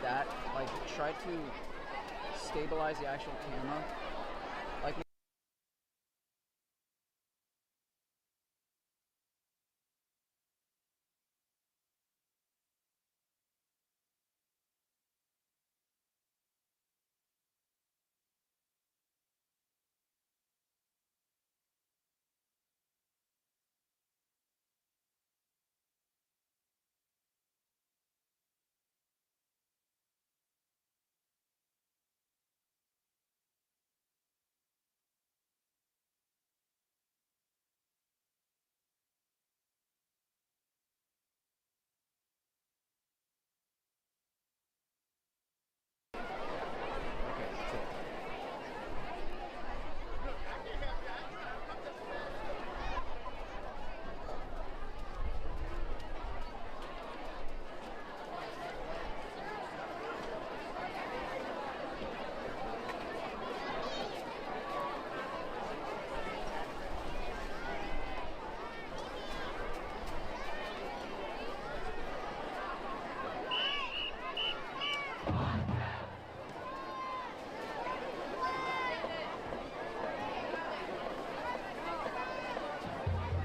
that, like try to stabilize the actual camera. Like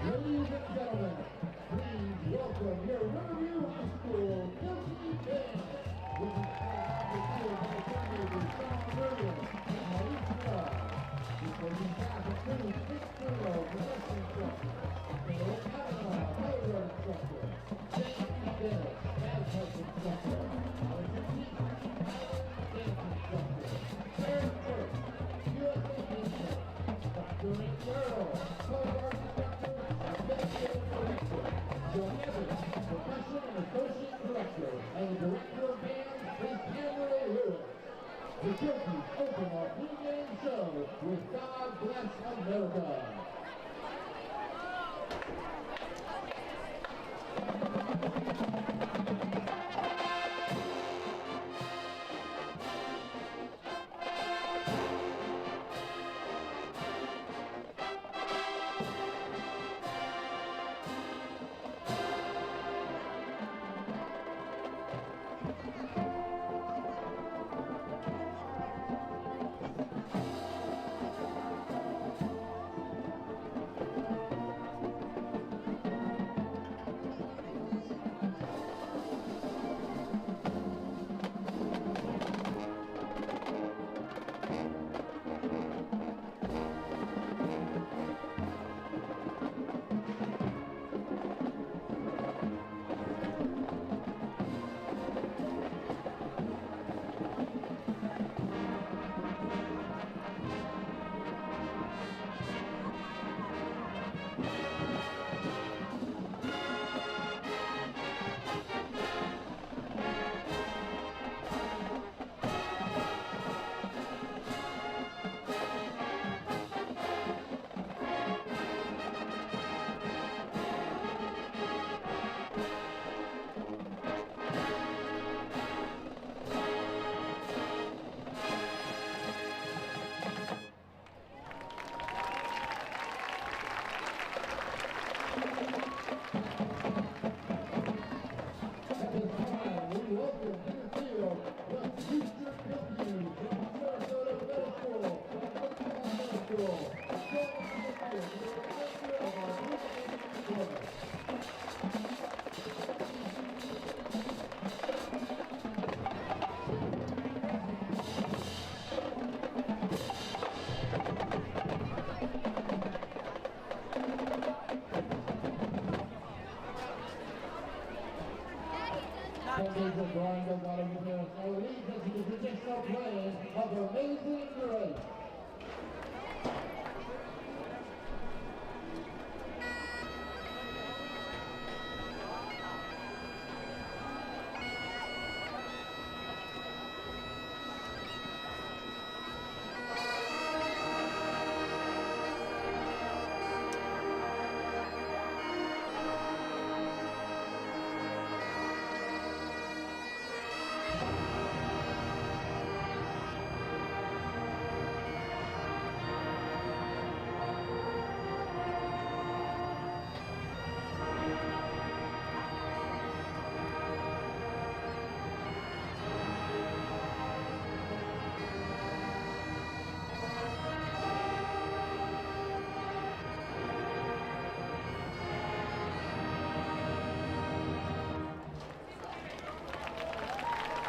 Ladies and gentlemen, please welcome your Riverview High School Guilty Band, which is played by coordinators Sean Williams and Maurice Love. This will be staff includes Nick Turlo, production instructor, Bill Kavanaugh, railroad instructor, James Dennis, bagpipe instructor, Alex Keith, dance instructor, Aaron Burke, USA Nation, Dr. Rick Earl, co-art instructor, Executive Director, Joe Evans, Professional and Associate Director, and the Director of Bands is Pamela Lewis. The Guilties open our pregame show with God Bless America. Foundation drawing goes out of the field. So leads us to the traditional playing of Amazing Grace.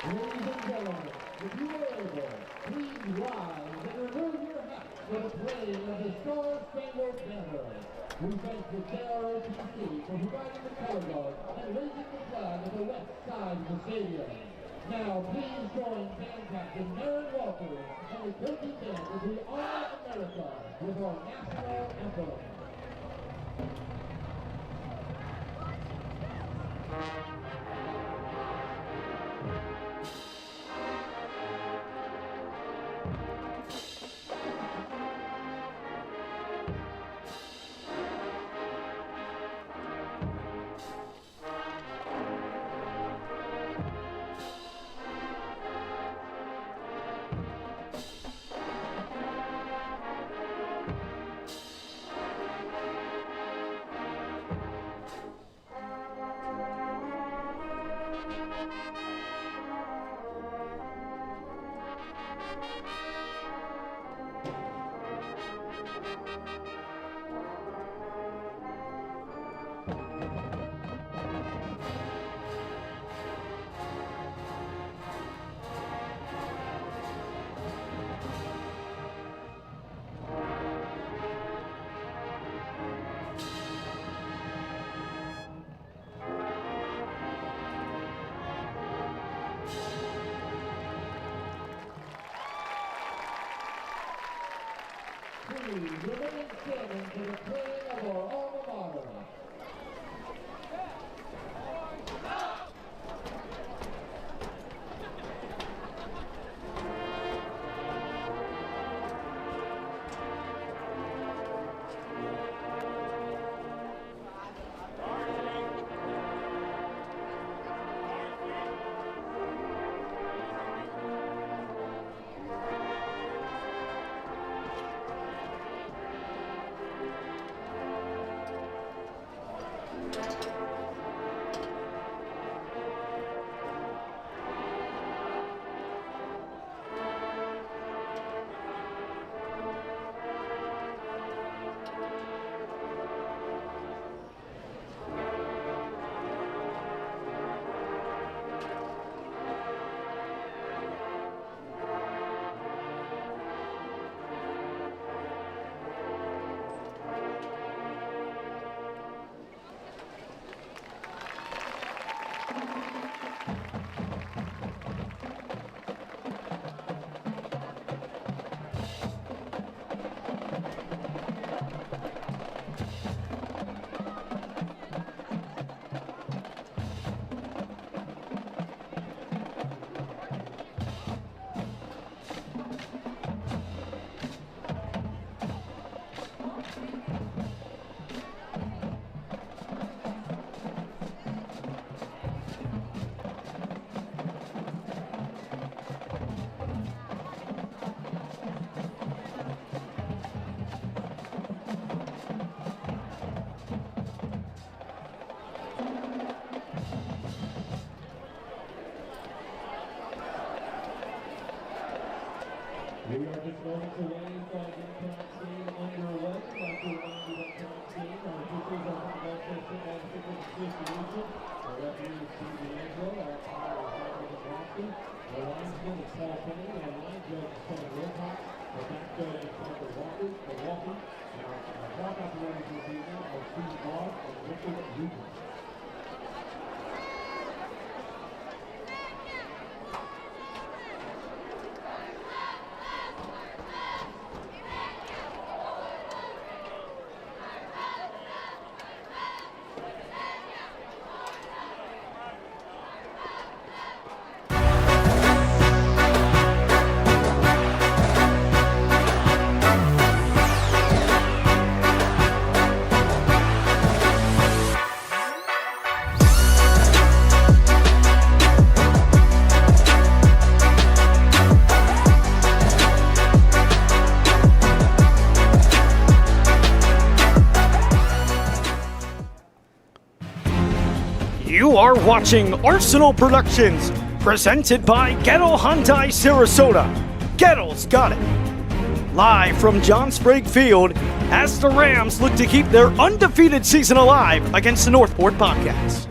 Ladies and gentlemen, if you are able, please rise and remove your hats for the playing of the Star-Spangled Banner. We thank the KROTC for providing the color guard and raising the flag at the west side of the stadium. Now, please join Band Captain Aaron Walker and the coaching band as we honor America with our national anthem. Please remain standing for the playing of our alma mater. We are just moments away from the impact game underway. I'd like to remind you that tonight's game, our officials are from the Bobcats Football Association. The referee is Steve D'Angelo, our umpire is Michael Nebraska. The linesman is Paul Penny, our line judge is Tony Wilcox. The back judge is Michael Walker, and our clock operators this evening are Steve Moss and Richard Rubin. You are watching Arsenal Productions, presented by Gettle Hyundai Sarasota. Gettle's got it. Live from John Sprague Field as the Rams look to keep their undefeated season alive against the Northport Bobcats.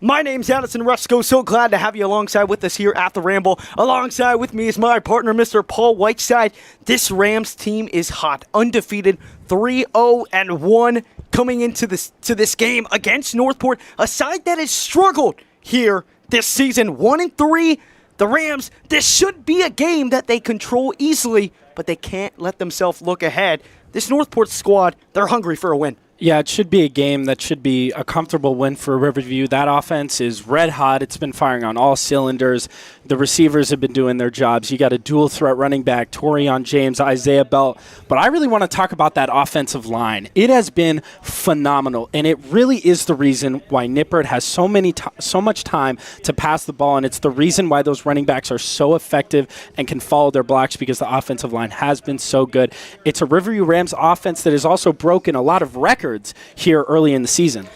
My name's Addison Rusko. So glad to have you alongside with us here at the Ramble. Alongside with me is my partner, Mr. Paul Whiteside. This Rams team is hot, undefeated, 3-0-1 coming into this game against Northport, a side that has struggled here this season. 1-3. The Rams, this should be a game that they control easily, but they can't let themselves look ahead. This Northport squad, they're hungry for a win. Yeah, it should be a game that should be a comfortable win for Riverview. That offense is red hot. It's been firing on all cylinders. The receivers have been doing their jobs. You got a dual threat running back, Torian James, Isaiah Belt. But I really want to talk about that offensive line. It has been phenomenal, and it really is the reason why Nippert has so much time to pass the ball, and it's the reason why those running backs are so effective and can follow their blocks because the offensive line has been so good. It's a Riverview Rams offense that has also broken a lot of records here early in the season.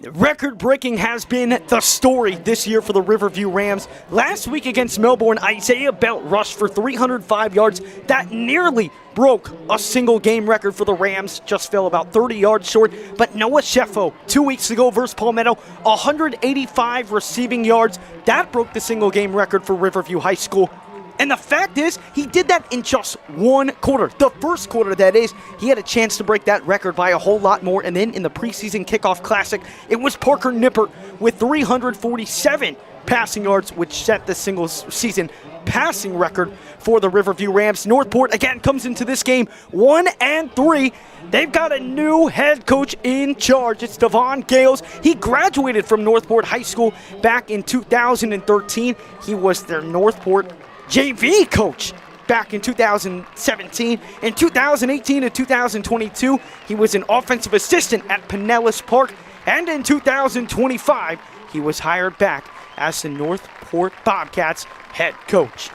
Record-breaking has been the story this year for the Riverview Rams. Last week against Melbourne, Isaiah Belt rushed for 305 yards. That nearly broke a single-game record for the Rams. Just fell about 30 yards short. But Noah Sheffo, 2 weeks ago versus Palmetto, 185 receiving yards. That broke the single-game record for Riverview High School. And the fact is, he did that in just one quarter. The first quarter, that is. He had a chance to break that record by a whole lot more. And then in the preseason kickoff classic, it was Parker Nippert with 347 passing yards, which set the single-season passing record for the Riverview Rams. Northport, again, comes into this game 1-3. They've got a new head coach in charge. It's Devon Gales. He graduated from Northport High School back in 2013. He was their Northport JV coach back in 2017. In 2018 to 2022, he was an offensive assistant at Pinellas Park. And in 2025, he was hired back as the Northport Bobcats head coach.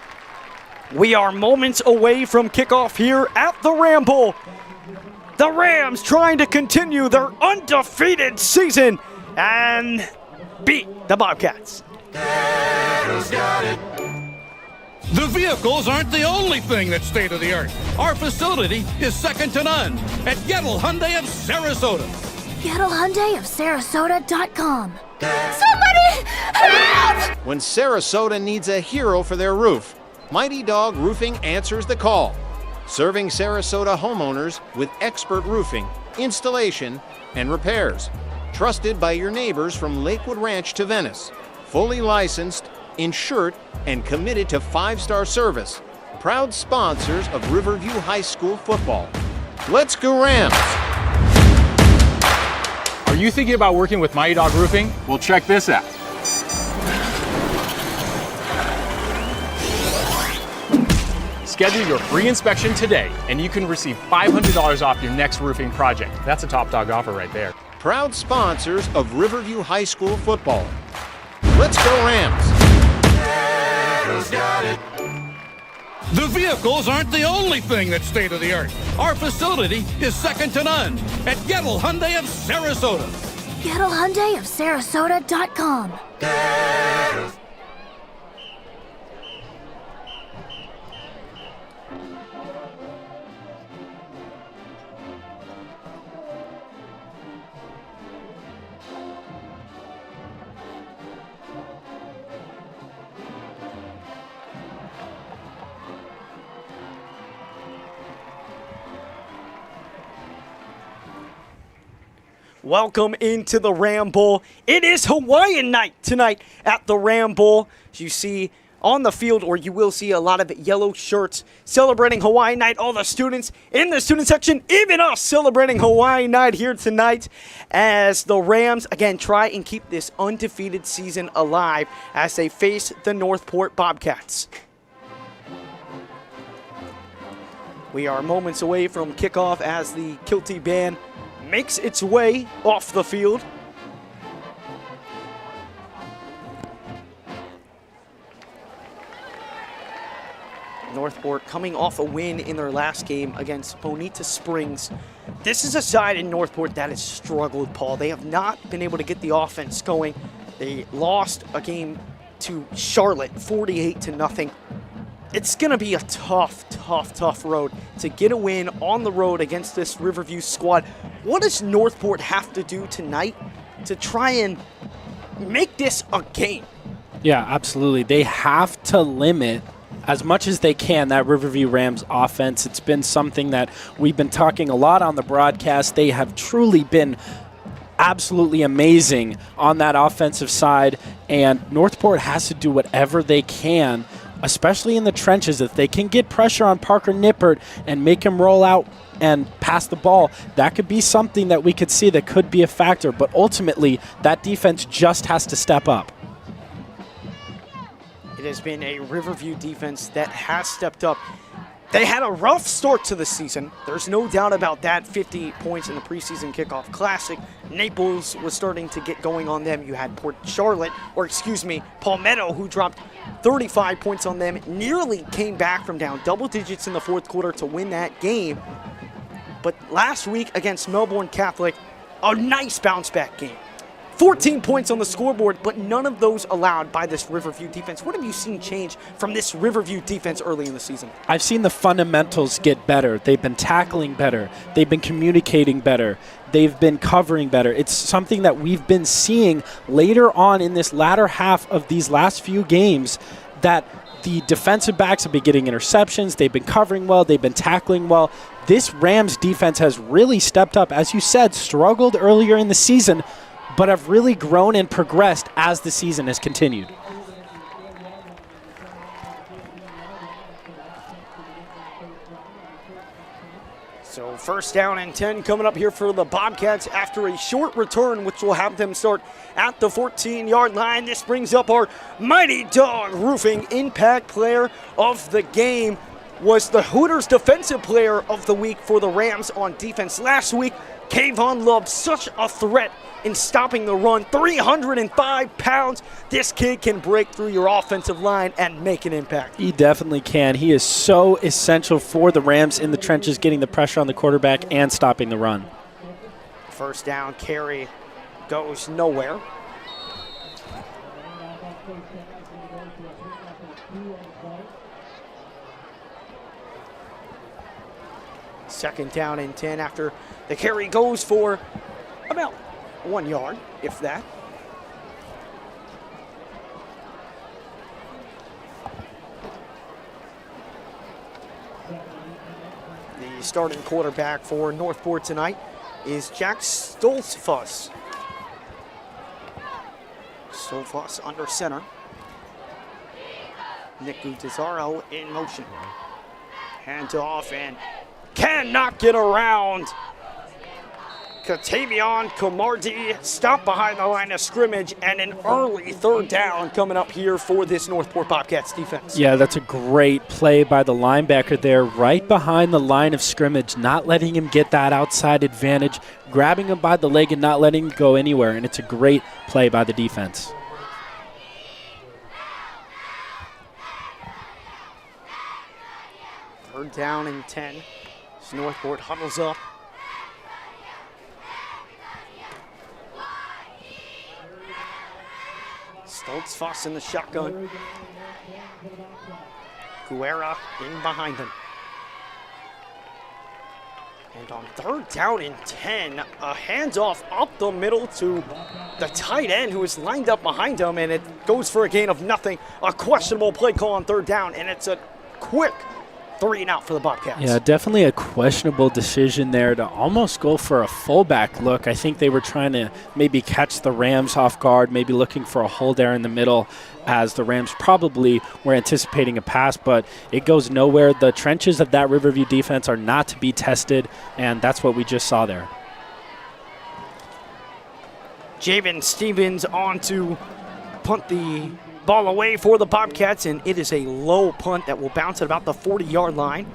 We are moments away from kickoff here at the Ramble. The Rams trying to continue their undefeated season and beat the Bobcats. The vehicles aren't the only thing that's state-of-the-art. Our facility is second to none at Gettle Hyundai of Sarasota. GettleHyundaiofSarasota.com. Somebody help! When Sarasota needs a hero for their roof, Mighty Dog Roofing answers the call. Serving Sarasota homeowners with expert roofing, installation, and repairs. Trusted by your neighbors from Lakewood Ranch to Venice. Fully licensed, insured, and committed to 5-star service. Proud sponsors of Riverview High School football. Let's go Rams! Are you thinking about working with Mighty Dog Roofing? Well, check this out. Schedule your free inspection today, and you can receive $500 off your next roofing project. That's a top dog offer right there. Proud sponsors of Riverview High School football. Let's go Rams! The vehicles aren't the only thing that's state-of-the-art. Our facility is second to none at Gettle Hyundai of Sarasota. GettleHyundaiofSarasota.com. Welcome into the Ramble. It is Hawaiian night tonight at the Ramble. As you see on the field, or you will see a lot of yellow shirts celebrating Hawaiian night. All the students in the student section, even us, celebrating Hawaiian night here tonight as the Rams, again, try and keep this undefeated season alive as they face the Northport Bobcats. We are moments away from kickoff as the Kilty Band makes its way off the field. Northport coming off a win in their last game against Bonita Springs. This is a side in Northport that has struggled, Paul. They have not been able to get the offense going. They lost a game to Charlotte 48-0. It's going to be a tough road to get a win on the road against this Riverview squad. What does Northport have to do tonight to try and make this a game. Yeah, absolutely. They have to limit as much as they can that Riverview Rams offense. It's been something that we've been talking a lot on the broadcast. They have truly been absolutely amazing on that offensive side, and Northport has to do whatever they can, especially in the trenches. If they can get pressure on Parker Nippert and make him roll out and pass the ball, that could be something that we could see that could be a factor. But ultimately, that defense just has to step up. It has been a Riverview defense that has stepped up. They had a rough start to the season. There's no doubt about that. 50 points in the preseason kickoff classic. Naples was starting to get going on them. You had Palmetto, who dropped 35 points on them, nearly came back from down double digits in the fourth quarter to win that game. But last week against Melbourne Catholic, a nice bounce back game. 14 points on the scoreboard, but none of those allowed by this Riverview defense. What have you seen change from this Riverview defense early in the season? I've seen the fundamentals get better. They've been tackling better. They've been communicating better. They've been covering better. It's something that we've been seeing later on in this latter half of these last few games, that the defensive backs have been getting interceptions. They've been covering well. They've been tackling well. This Rams defense has really stepped up. As you said, struggled earlier in the season, but have really grown and progressed as the season has continued. So first down and 10 coming up here for the Bobcats after a short return, which will have them start at the 14-yard line. This brings up our Mighty Dog Roofing Impact Player of the Game. Was the Hooters Defensive Player of the Week for the Rams on defense last week. Kayvon Love, such a threat in stopping the run. 305 pounds. This kid can break through your offensive line and make an impact. He definitely can. He is so essential for the Rams in the trenches, getting the pressure on the quarterback and stopping the run. First down carry goes nowhere. Second down and 10 after the carry goes for about 1 yard, if that. The starting quarterback for Northport tonight is Jack Stoltzfus. Stoltzfus under center. Nick Gutazaro in motion. Hand off and cannot get around. Katavion Kamardi stopped behind the line of scrimmage, and an early third down coming up here for this Northport Bobcats defense. Yeah, that's a great play by the linebacker there, right behind the line of scrimmage, not letting him get that outside advantage, grabbing him by the leg and not letting him go anywhere, and it's a great play by the defense. Third down and 10. As Northport huddles up. Stoltzfus in the shotgun. Guerra in behind him. And on third down and 10, a handoff up the middle to the tight end who is lined up behind him, and it goes for a gain of nothing. A questionable play call on third down, and it's a quick 3 and out for the Bobcats. Yeah, definitely a questionable decision there to almost go for a fullback look. I think they were trying to maybe catch the Rams off guard, maybe looking for a hole there in the middle, as the Rams probably were anticipating a pass, but it goes nowhere. The trenches of that Riverview defense are not to be tested, and that's what we just saw there. Javen Stevens on to punt the ball away for the Bobcats, and it is a low punt that will bounce at about the 40-yard line.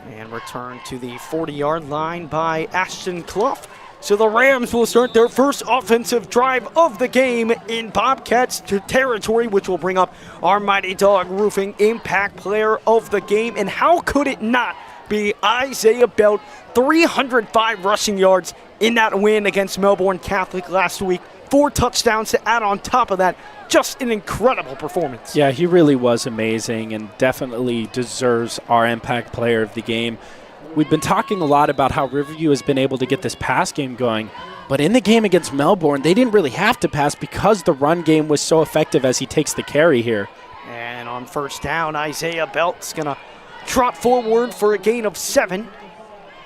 And return to the 40-yard line by Ashton Clough. So the Rams will start their first offensive drive of the game in Bobcats territory, which will bring up our Mighty Dog Roofing Impact Player of the Game. And how could it not be Isaiah Belt? 305 rushing yards in that win against Melbourne Catholic last week. 4 touchdowns to add on top of that. Just an incredible performance. Yeah, he really was amazing and definitely deserves our Impact Player of the Game. We've been talking a lot about how Riverview has been able to get this pass game going, But in the game against Melbourne, they didn't really have to pass because the run game was so effective as he takes the carry here. And on first down, Isaiah Belt's going to trot forward for a gain of 7.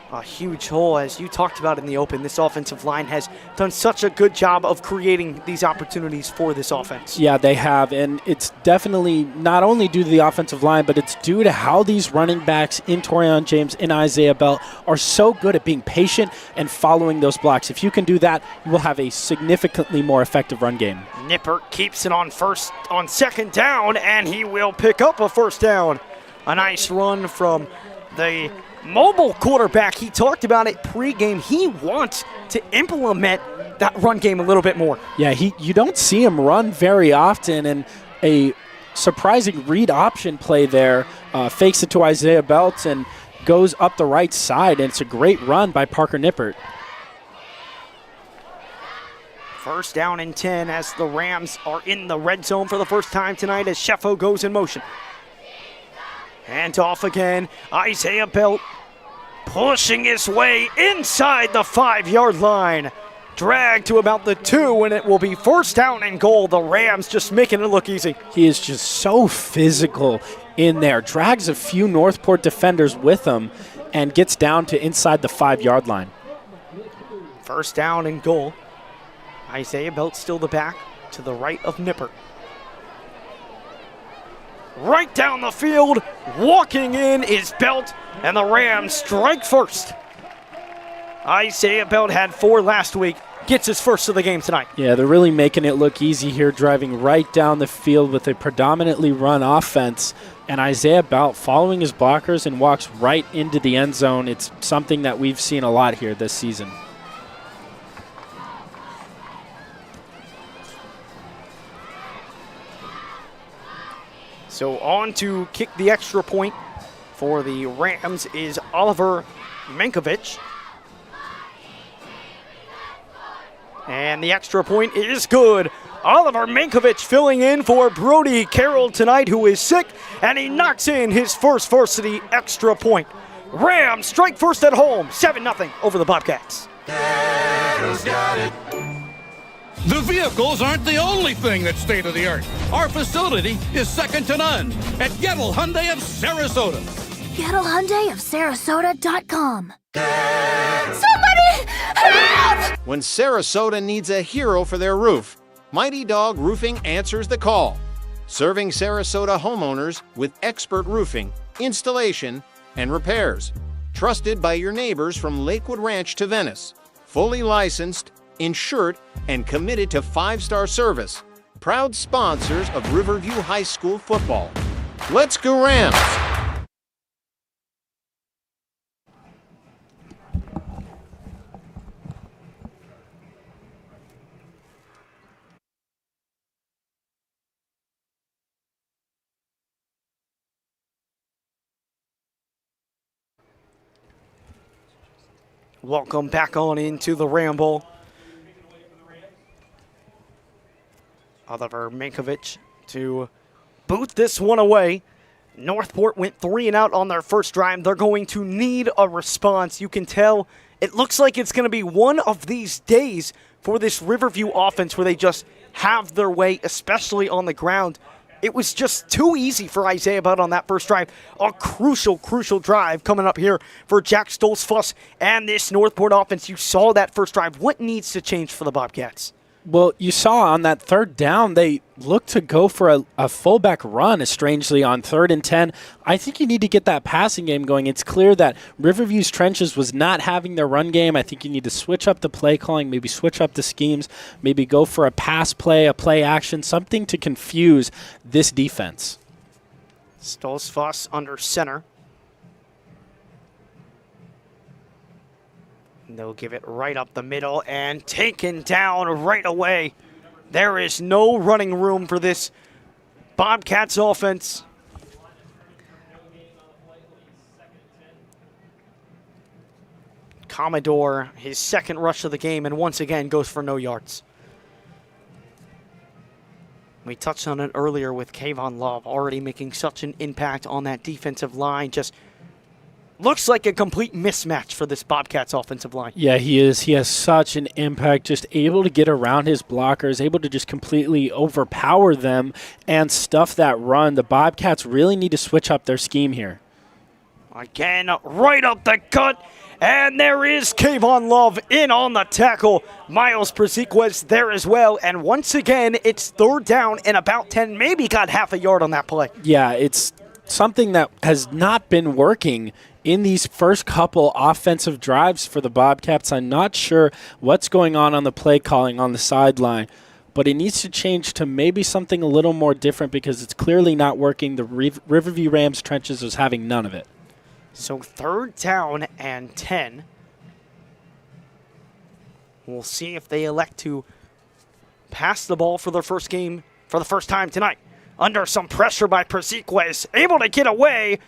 A huge hole, as you talked about in the open. This offensive line has done such a good job of creating these opportunities for this offense. Yeah, they have, and it's definitely not only due to the offensive line, but it's due to how these running backs in Torian James and Isaiah Belt are so good at being patient and following those blocks. If you can do that, you will have a significantly more effective run game. Nippert keeps it on second down, and he will pick up a first down. A nice run from the mobile quarterback. He talked about it pregame. He wants to implement that run game a little bit more. Yeah, you don't see him run very often, and a surprising read option play there. Fakes it to Isaiah Belt and goes up the right side, and it's a great run by Parker Nippert. First down and 10 as the Rams are in the red zone for the first time tonight as Sheffo goes in motion. Hand off again. Isaiah Belt pushing his way inside the 5-yard line. Dragged to about the 2, and it will be first down and goal. The Rams just making it look easy. He is just so physical in there. Drags a few Northport defenders with him and gets down to inside the 5-yard line. First down and goal. Isaiah Belt still the back to the right of Nippert. Right down the field, walking in is Belt, and the Rams strike first. Isaiah Belt had 4 last week, gets his first of the game tonight. Yeah, they're really making it look easy here, driving right down the field with a predominantly run offense. And Isaiah Belt following his blockers and walks right into the end zone. It's something that we've seen a lot here this season. So on to kick the extra point for the Rams is Oliver Mankovic. And the extra point is good. Oliver Mankovic filling in for Brody Carroll tonight, who is sick, and he knocks in his first varsity extra point. Rams strike first at home, 7-0 over the Bobcats. The vehicles aren't the only thing that's state-of-the-art. Our facility is second to none at Gettle Hyundai of Sarasota. GettleHyundaiofSarasota.com. Somebody help! When Sarasota needs a hero for their roof, Mighty Dog Roofing answers the call. Serving Sarasota homeowners with expert roofing, installation, and repairs. Trusted by your neighbors from Lakewood Ranch to Venice. Fully licensed, insured, and committed to 5-star service. Proud sponsors of Riverview High School football. Let's go Rams! Welcome back on into the Ramble. Oliver Mankovic to boot this one away. Northport went 3 and out on their first drive. They're going to need a response. You can tell it looks like it's going to be one of these days for this Riverview offense where they just have their way, especially on the ground. It was just too easy for Isaiah Belt on that first drive. A crucial, crucial drive coming up here for Jack Stoltzfus and this Northport offense. You saw that first drive. What needs to change for the Bobcats? Well, you saw on that third down, they looked to go for a fullback run, strangely, on 3rd and 10. I think you need to get that passing game going. It's clear that Riverview's trenches was not having their run game. I think you need to switch up the play calling, maybe switch up the schemes, maybe go for a pass play, a play action, something to confuse this defense. Stoltzfus under center. They'll give it right up the middle and taken down right away. There is no running room for this Bobcats offense. Commodore, his second rush of the game, and once again goes for no yards. We touched on it earlier with Kayvon Love already making such an impact on that defensive line, just looks like a complete mismatch for this Bobcats offensive line. Yeah, he is. He has such an impact, just able to get around his blockers, able to just completely overpower them and stuff that run. The Bobcats really need to switch up their scheme here. Again, right up the gut. And there is Kayvon Love in on the tackle. Miles Prasiquez there as well. And once again, it's 3rd down and about 10. Maybe got half a yard on that play. Yeah, it's something that has not been working in these first couple offensive drives for the Bobcats. I'm not sure what's going on the play calling on the sideline, but it needs to change to maybe something a little more different because it's clearly not working. The Riverview Rams trenches is having none of it. So 3rd down and 10. We'll see if they elect to pass the ball for their first game for the first time tonight. Under some pressure by Prasiquez, able to get away.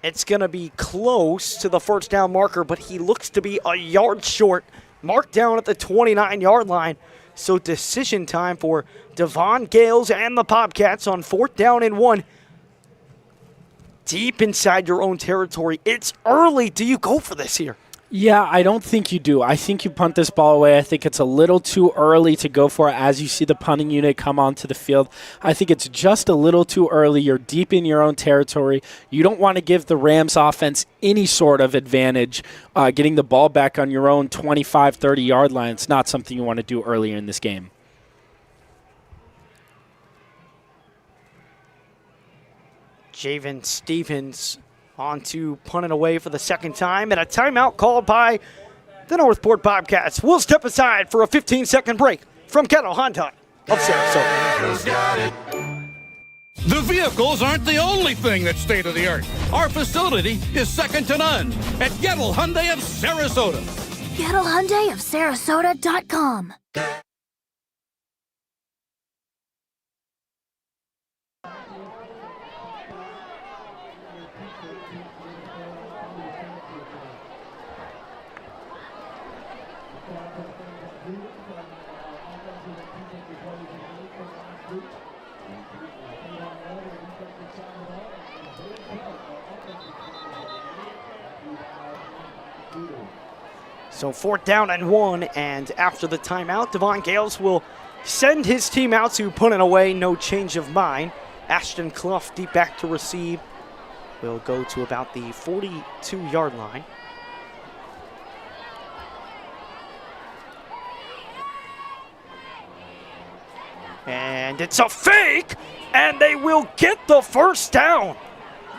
It's going to be close to the 1st down marker, but he looks to be a yard short. Marked down at the 29-yard line. So decision time for Devon Gales and the Bobcats on 4th down and 1. Deep inside your own territory. It's early. Do you go for this here? Yeah, I don't think you do. I think you punt this ball away. I think it's a little too early to go for it as you see the punting unit come onto the field. I think it's just a little too early. You're deep in your own territory. You don't want to give the Rams offense any sort of advantage getting the ball back on your own 25, 30-yard line. It's not something you want to do earlier in this game. Javen Stevens on to punt it away for the 2nd time, and a timeout called by the Northport Bobcats. We'll step aside for a 15-second break from Kettle Hyundai of Sarasota. The vehicles aren't the only thing that's state-of-the-art. Our facility is second to none at Gettle Hyundai of Sarasota. GettleHyundaiofSarasota.com. So 4th down and 1, and after the timeout, Devon Gales will send his team out to punt it away. No change of mind. Ashton Clough deep back to receive. Will go to about the 42-yard line. And it's a fake, and they will get the 1st down.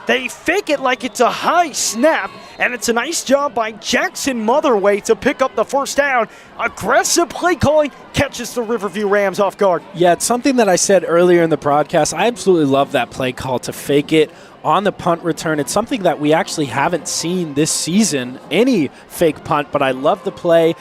They fake it like it's a high snap, and it's a nice job by Jackson Motherway to pick up the 1st down. Aggressive play calling catches the Riverview Rams off guard. Yeah, it's something that I said earlier in the broadcast. I absolutely love that play call to fake it on the punt return. It's something that we actually haven't seen this season, any fake punt, but I love the play.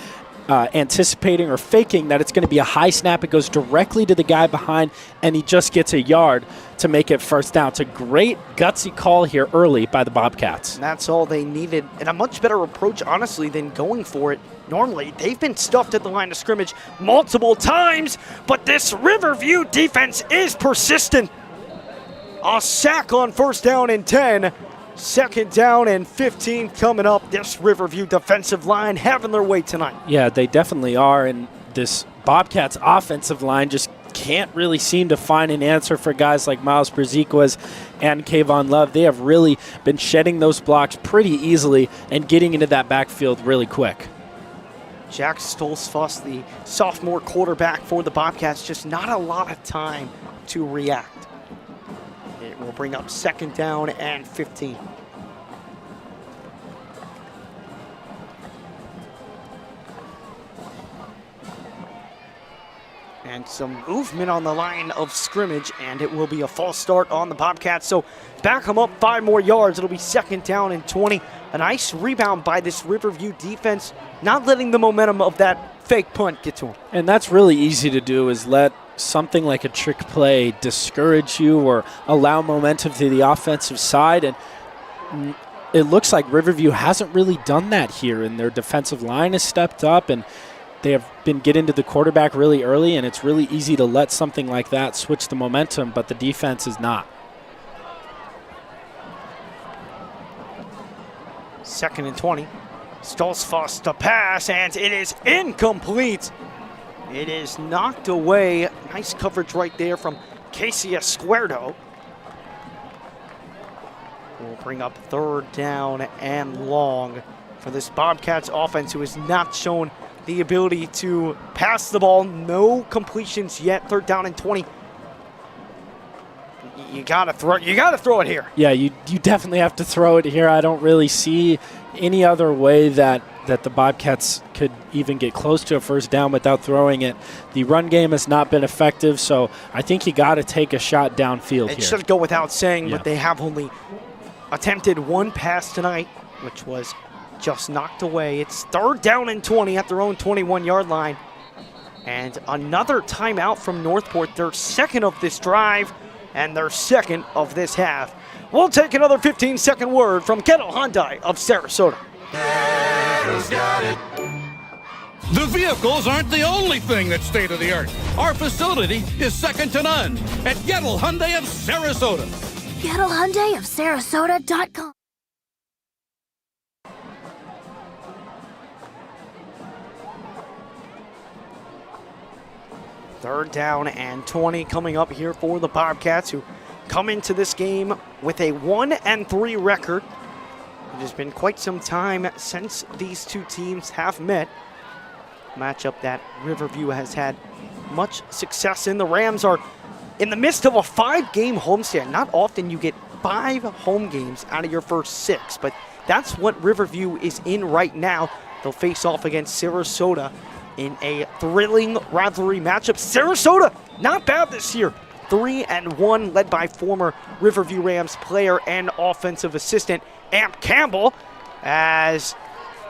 Anticipating or faking that it's going to be a high snap. It goes directly to the guy behind, and he just gets a yard to make it 1st down. It's a great, gutsy call here early by the Bobcats. And that's all they needed, and a much better approach, honestly, than going for it. Normally, they've been stuffed at the line of scrimmage multiple times, but this Riverview defense is persistent. A sack on 1st down and 10. 2nd down and 15 coming up. This Riverview defensive line having their way tonight. Yeah, they definitely are, and this Bobcats offensive line just can't really seem to find an answer for guys like Miles Prasiquez and Kayvon Love. They have really been shedding those blocks pretty easily and getting into that backfield really quick. Jack Stolzfuss, the sophomore quarterback for the Bobcats, just not a lot of time to react. It will bring up 2nd down and 15. And some movement on the line of scrimmage, and it will be a false start on the Bobcats. So back them up 5 more yards. It'll be 2nd down and 20. A nice rebound by this Riverview defense, not letting the momentum of that fake punt get to them. And that's really easy to do, is let something like a trick play discourage you or allow momentum to the offensive side. And it looks like Riverview hasn't really done that here, and their defensive line has stepped up, and they have been getting to the quarterback really early, and it's really easy to let something like that switch the momentum, but the defense is not. 2nd and 20. Stoltzfus to pass, and it is incomplete. It is knocked away. Nice coverage right there from Casey Esquerdo. We'll bring up 3rd down and long for this Bobcats offense, who has not shown the ability to pass the ball. No completions yet. 3rd down and 20. You gotta throw it here. Yeah, you definitely have to throw it here. I don't really see any other way that the Bobcats could even get close to a 1st down without throwing it. The run game has not been effective, so I think you got to take a shot downfield here. It should go without saying, but they have only attempted 1 pass tonight, which was just knocked away. It's 3rd down and 20 at their own 21-yard line. And another timeout from Northport, their 2nd of this drive and their 2nd of this half. We'll take another 15-second word from Kettle Hyundai of Sarasota. The vehicles aren't the only thing that's state-of-the-art. Our facility is second to none at Gettle Hyundai of Sarasota. Gettle Hyundai of Sarasota.com. Third down and 20 coming up here for the Bobcats, who come into this game with a 1-3 record. It has been quite some time since these two teams have met. Matchup that Riverview has had much success in. The Rams are in the midst of a 5-game homestand. Not often you get 5 home games out of your first 6, but that's what Riverview is in right now. They'll face off against Sarasota in a thrilling rivalry matchup. Sarasota, not bad this year. 3-1, led by former Riverview Rams player and offensive assistant Amp Campbell, as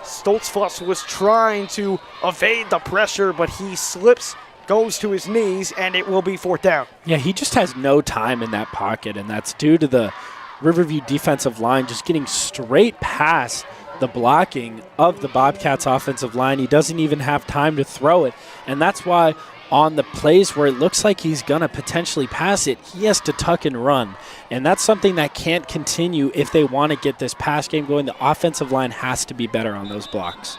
Stoltzfus was trying to evade the pressure, but he slips, goes to his knees, and it will be 4th down. Yeah, he just has no time in that pocket, and that's due to the Riverview defensive line just getting straight past the blocking of the Bobcats offensive line. He doesn't even have time to throw it, and that's why on the plays where it looks like he's going to potentially pass it, he has to tuck and run. And that's something that can't continue if they want to get this pass game going. The offensive line has to be better on those blocks.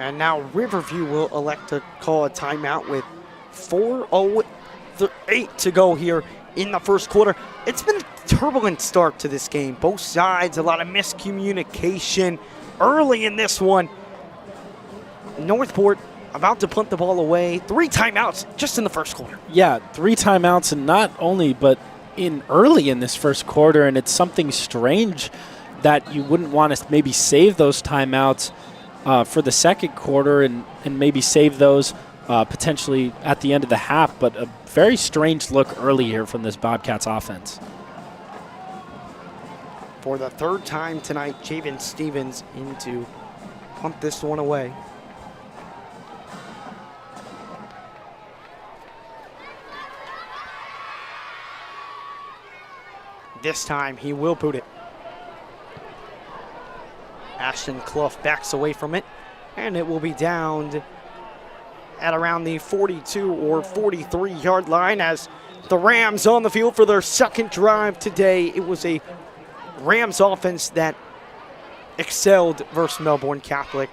And now Riverview will elect to call a timeout with 4:08 to go here in the first quarter. It's been a turbulent start to this game. Both sides, a lot of miscommunication early in this one. Northport about to punt the ball away. 3 timeouts just in the first quarter. Yeah, 3 timeouts, and not only, but early in this first quarter, and it's something strange that you wouldn't want to maybe save those timeouts for the second quarter and maybe save those potentially at the end of the half, but a very strange look early here from this Bobcats offense. For the 3rd time tonight, Javen Stevens in to punt this one away. This time he will boot it. Ashton Clough backs away from it, and it will be downed at around the 42 or 43-yard line as the Rams on the field for their 2nd drive today. It was a Rams offense that excelled versus Melbourne Catholic,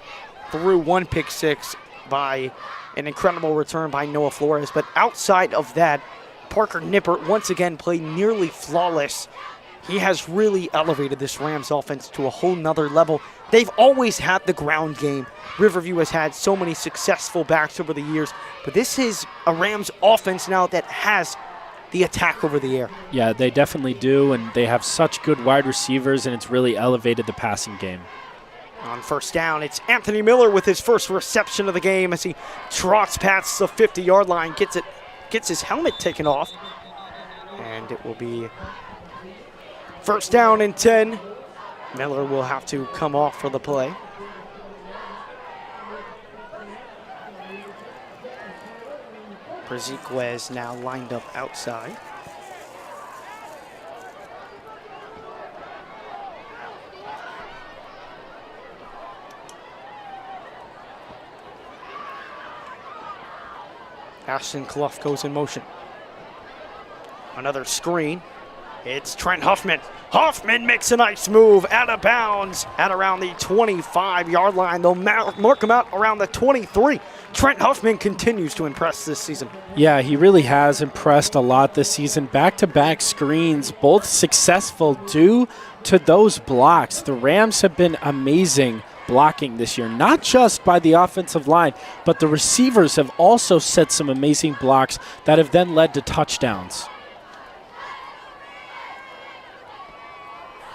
through 1 pick 6 by an incredible return by Noah Flores. But outside of that, Parker Nippert once again played nearly flawless. He has really elevated this Rams offense to a whole nother level. They've always had the ground game. Riverview has had so many successful backs over the years, but this is a Rams offense now that has the attack over the air. Yeah, they definitely do, and they have such good wide receivers, and it's really elevated the passing game. On 1st down, it's Anthony Miller with his first reception of the game as he trots past the 50-yard line, gets his helmet taken off, and it will be 1st down and 10. Miller will have to come off for the play. Braziquez now lined up outside. Ashton Clough goes in motion. Another screen. It's Trent Huffman. Huffman makes a nice move out of bounds at around the 25-yard line. They'll mark him out around the 23. Trent Huffman continues to impress this season. Yeah, he really has impressed a lot this season. Back-to-back screens, both successful due to those blocks. The Rams have been amazing blocking this year, not just by the offensive line, but the receivers have also set some amazing blocks that have then led to touchdowns.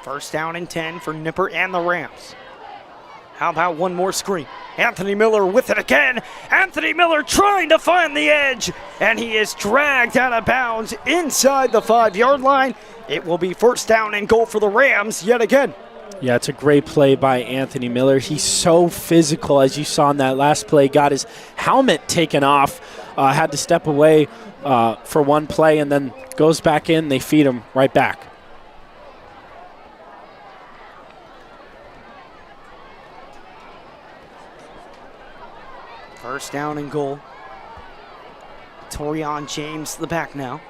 First down and 10 for Nipper and the Rams. How about one more screen? Anthony Miller with it again. Anthony Miller trying to find the edge, and he is dragged out of bounds inside the 5-yard line. It will be first down and goal for the Rams yet again. Yeah, it's a great play by Anthony Miller. He's so physical, as you saw in that last play. Got his helmet taken off, had to step away for one play, and then goes back in. They feed him right back. First down and goal. Torian James, the back now.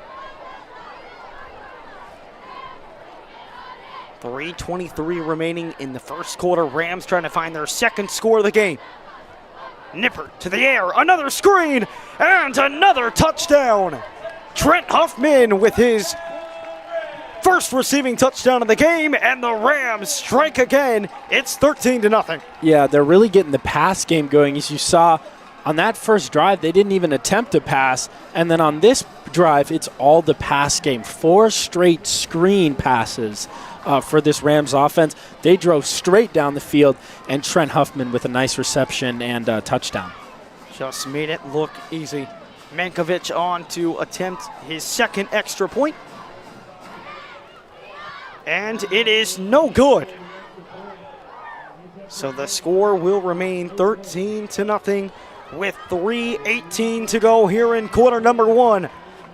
3:23 remaining in the first quarter. Rams trying to find their second score of the game. Nipper to the air, another screen, and another touchdown. Trent Huffman with his first receiving touchdown of the game, and the Rams strike again. It's 13-0. Yeah, they're really getting the pass game going. As you saw on that first drive, they didn't even attempt to pass. And then on this drive, it's all the pass game. 4 straight screen passes for this Rams offense. They drove straight down the field, and Trent Huffman with a nice reception and touchdown. Just made it look easy. Mankovic on to attempt his second extra point. And it is no good. So the score will remain 13-0 with 3:18 to go here in quarter number 1.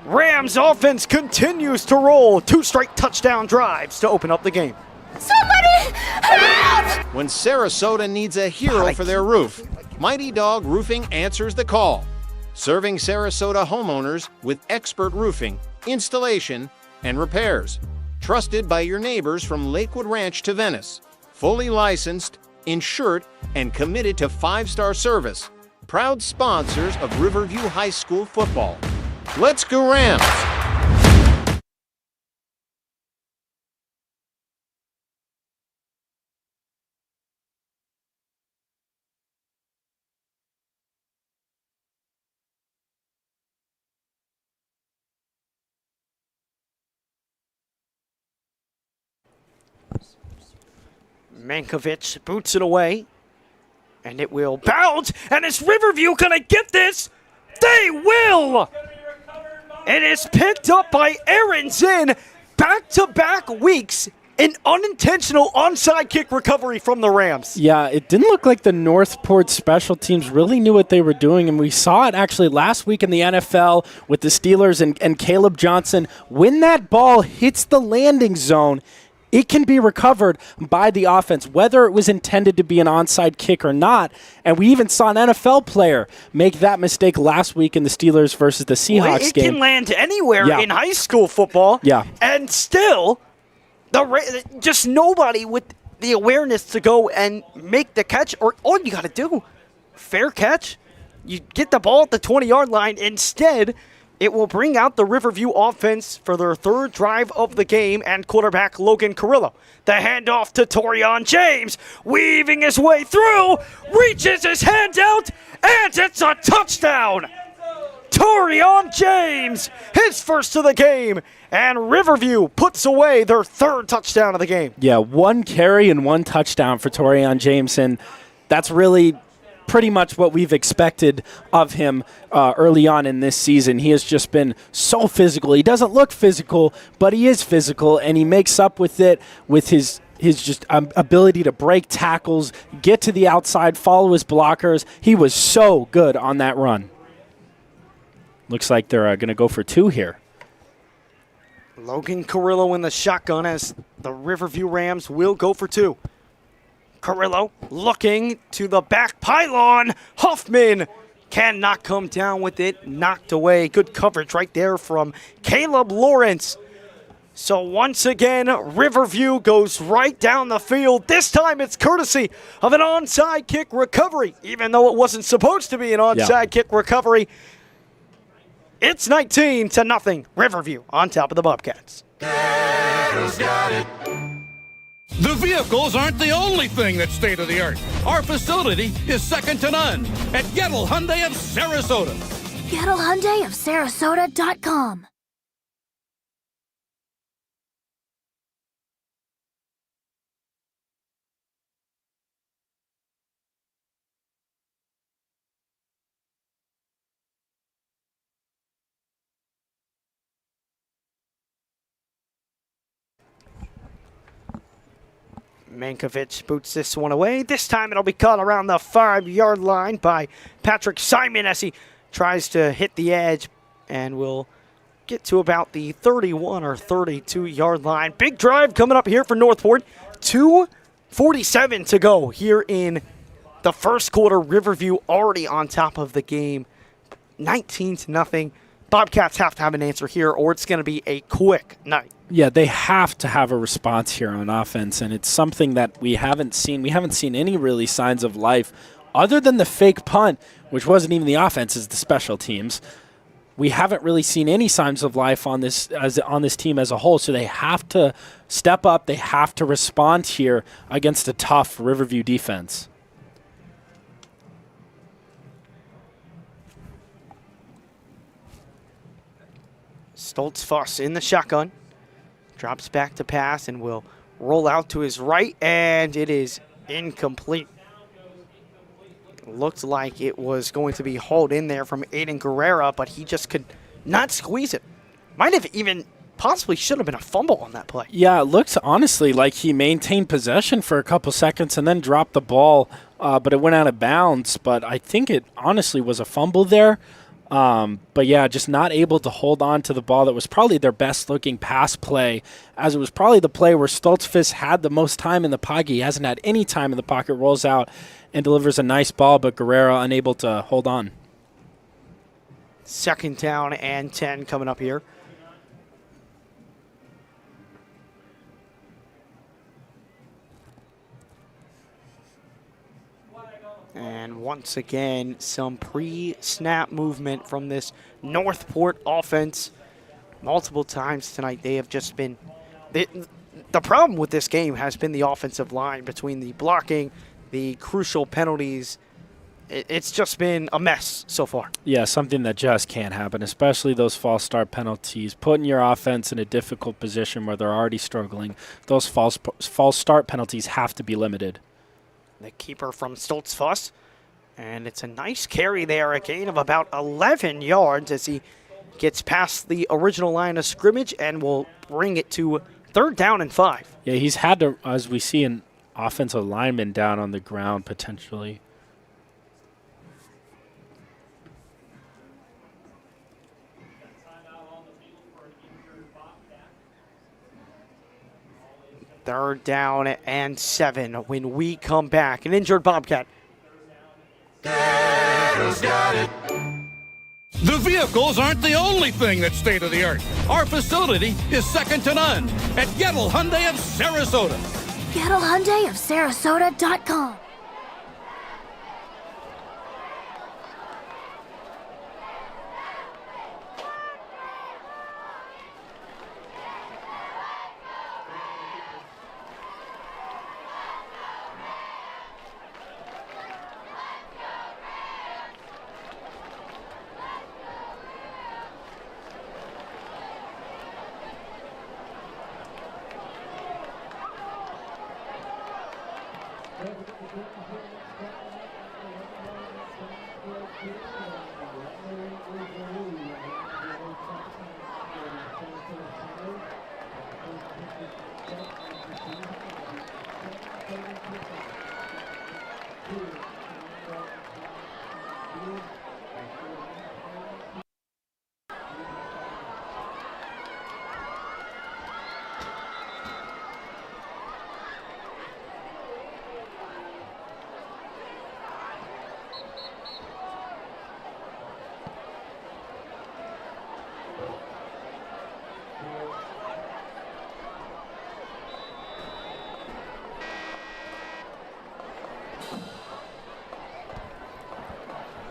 Rams offense continues to roll. 2 straight touchdown drives to open up the game. Somebody help! When Sarasota needs a hero for their roof, Mighty Dog Roofing answers the call. Serving Sarasota homeowners with expert roofing, installation, and repairs. Trusted by your neighbors from Lakewood Ranch to Venice. Fully licensed, insured, and committed to 5-star service. Proud sponsors of Riverview High School football. Let's go Rams! Mankovic boots it away, and it will bounce, and is Riverview gonna get this? They will! It is picked up by Aaron Zinn. Back-to-back weeks, an unintentional onside kick recovery from the Rams. Yeah, it didn't look like the Northport special teams really knew what they were doing, and we saw it actually last week in the NFL with the Steelers and Caleb Johnson. When that ball hits the landing zone, it can be recovered by the offense, whether it was intended to be an onside kick or not. And we even saw an NFL player make that mistake last week in the Steelers versus the Seahawks game. It can land anywhere in high school football. Yeah. And still, just nobody with the awareness to go and make the catch. Or all you got to do, fair catch, you get the ball at the 20-yard line. Instead, it will bring out the Riverview offense for their third drive of the game, and quarterback Logan Carrillo. The handoff to Torian James, weaving his way through, reaches his hand out, and it's a touchdown! Torian James, his first of the game, and Riverview puts away their third touchdown of the game. Yeah, 1 carry and 1 touchdown for Torian James, and that's really pretty much what we've expected of him early on in this season. He has just been so physical. He doesn't look physical, but he is physical, and he makes up with it with his just ability to break tackles, get to the outside, follow his blockers. He was so good on that run. Looks like they're going to go for 2 here. Logan Carrillo in the shotgun as the Riverview Rams will go for 2. Carrillo looking to the back pylon. Huffman cannot come down with it. Knocked away. Good coverage right there from Caleb Lawrence. So once again, Riverview goes right down the field. This time it's courtesy of an onside kick recovery, even though it wasn't supposed to be an onside kick recovery. It's 19-0, Riverview on top of the Bobcats. The vehicles aren't the only thing that's state-of-the-art. Our facility is second to none at Gettle Hyundai of Sarasota. GettleHyundaiofSarasota.com. Mankiewicz boots this one away. This time it'll be caught around the 5-yard line by Patrick Simon as he tries to hit the edge and will get to about the 31 or 32-yard line. Big drive coming up here for Northport. 2:47 to go here in the first quarter. Riverview already on top of the game. 19-0. Bobcats have to have an answer here or it's going to be a quick night. Yeah, they have to have a response here on offense, and it's something that we haven't seen. We haven't seen any really signs of life other than the fake punt, which wasn't even the offense, it's the special teams. We haven't really seen any signs of life on this team as a whole, so they have to step up. They have to respond here against a tough Riverview defense. Stoltz-Fuss in the shotgun. Drops back to pass and will roll out to his right, and it is incomplete. Looked like it was going to be hauled in there from Aiden Guerrera, but he just could not squeeze it. Might have even possibly should have been a fumble on that play. Yeah, it looks honestly like he maintained possession for a couple seconds and then dropped the ball, but it went out of bounds. But I think it honestly was a fumble there. But yeah, just not able to hold on to the ball. That was probably their best looking pass play, as it was probably the play where Stoltz-Fuss had the most time in the pocket. He hasn't had any time in the pocket, rolls out and delivers a nice ball, but Guerrera unable to hold on. 2nd down and 10 coming up here. And once again, some pre-snap movement from this Northport offense. Multiple times tonight, they have just been... The problem with this game has been the offensive line between the blocking, the crucial penalties. It's just been a mess so far. Yeah, something that just can't happen, especially those false start penalties. Putting your offense in a difficult position where they're already struggling. Those false start penalties have to be limited. The keeper from Stoltz-Fuss. And it's a nice carry there, a gain of about 11 yards as he gets past the original line of scrimmage and will bring it to 3rd down and 5. Yeah, he's had to, as we see, an offensive lineman down on the ground potentially. Third down and 7 when we come back. An injured Bobcat. The vehicles aren't the only thing that's state-of-the-art. Our facility is second to none at Gettle Hyundai of Sarasota. GettleHyundaiofSarasota.com.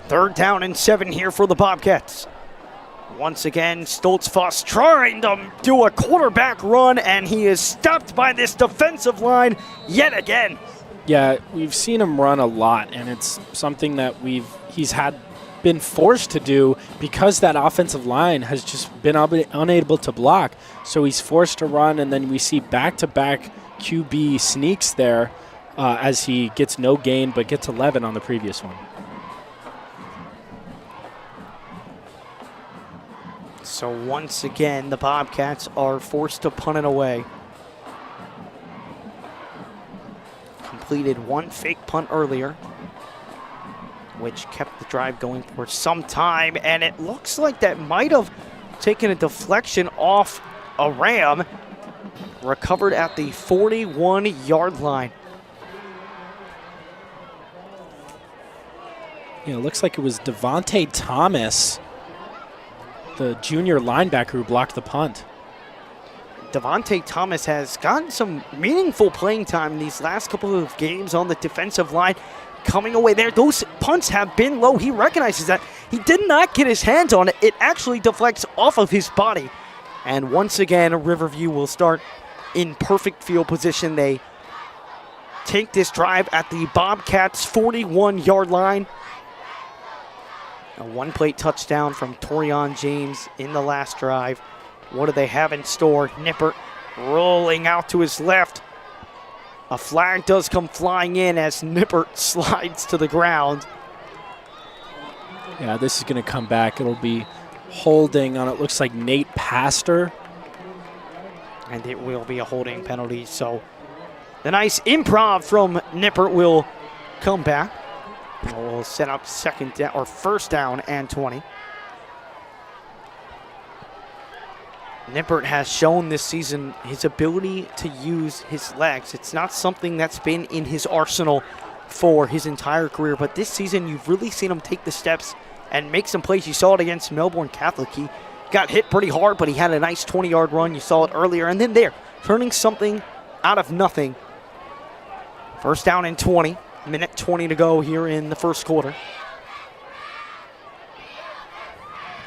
3rd down and 7 here for the Bobcats. Once again, Stoltzfus trying to do a quarterback run, and he is stopped by this defensive line yet again. Yeah, we've seen him run a lot, and it's something that he's been forced to do because that offensive line has just been unable to block. So he's forced to run, and then we see back-to-back QB sneaks there as he gets no gain but gets 11 on the previous one. So once again, the Bobcats are forced to punt it away. Completed one fake punt earlier, which kept the drive going for some time, and it looks like that might have taken a deflection off a Ram. Recovered at the 41-yard line. Yeah, it looks like it was Devontae Thomas, the junior linebacker, who blocked the punt. Devontae Thomas has gotten some meaningful playing time in these last couple of games on the defensive line. Coming away there, those punts have been low. He recognizes that. He did not get his hands on it. It actually deflects off of his body. And once again, Riverview will start in perfect field position. They take this drive at the Bobcats' 41-yard line. A one-play touchdown from Torian James in the last drive. What do they have in store? Nippert rolling out to his left. A flag does come flying in as Nippert slides to the ground. Yeah, this is going to come back. It'll be holding on, it looks like, Nate Pastor. And it will be a holding penalty. So the nice improv from Nippert will come back. We'll set up 1st down and 20. Nippert has shown this season his ability to use his legs. It's not something that's been in his arsenal for his entire career, but this season you've really seen him take the steps and make some plays. You saw it against Melbourne Catholic. He got hit pretty hard, but he had a nice 20-yard run. You saw it earlier, and then there, turning something out of nothing. 1st down and 20. Minute 20 to go here in the 1st quarter.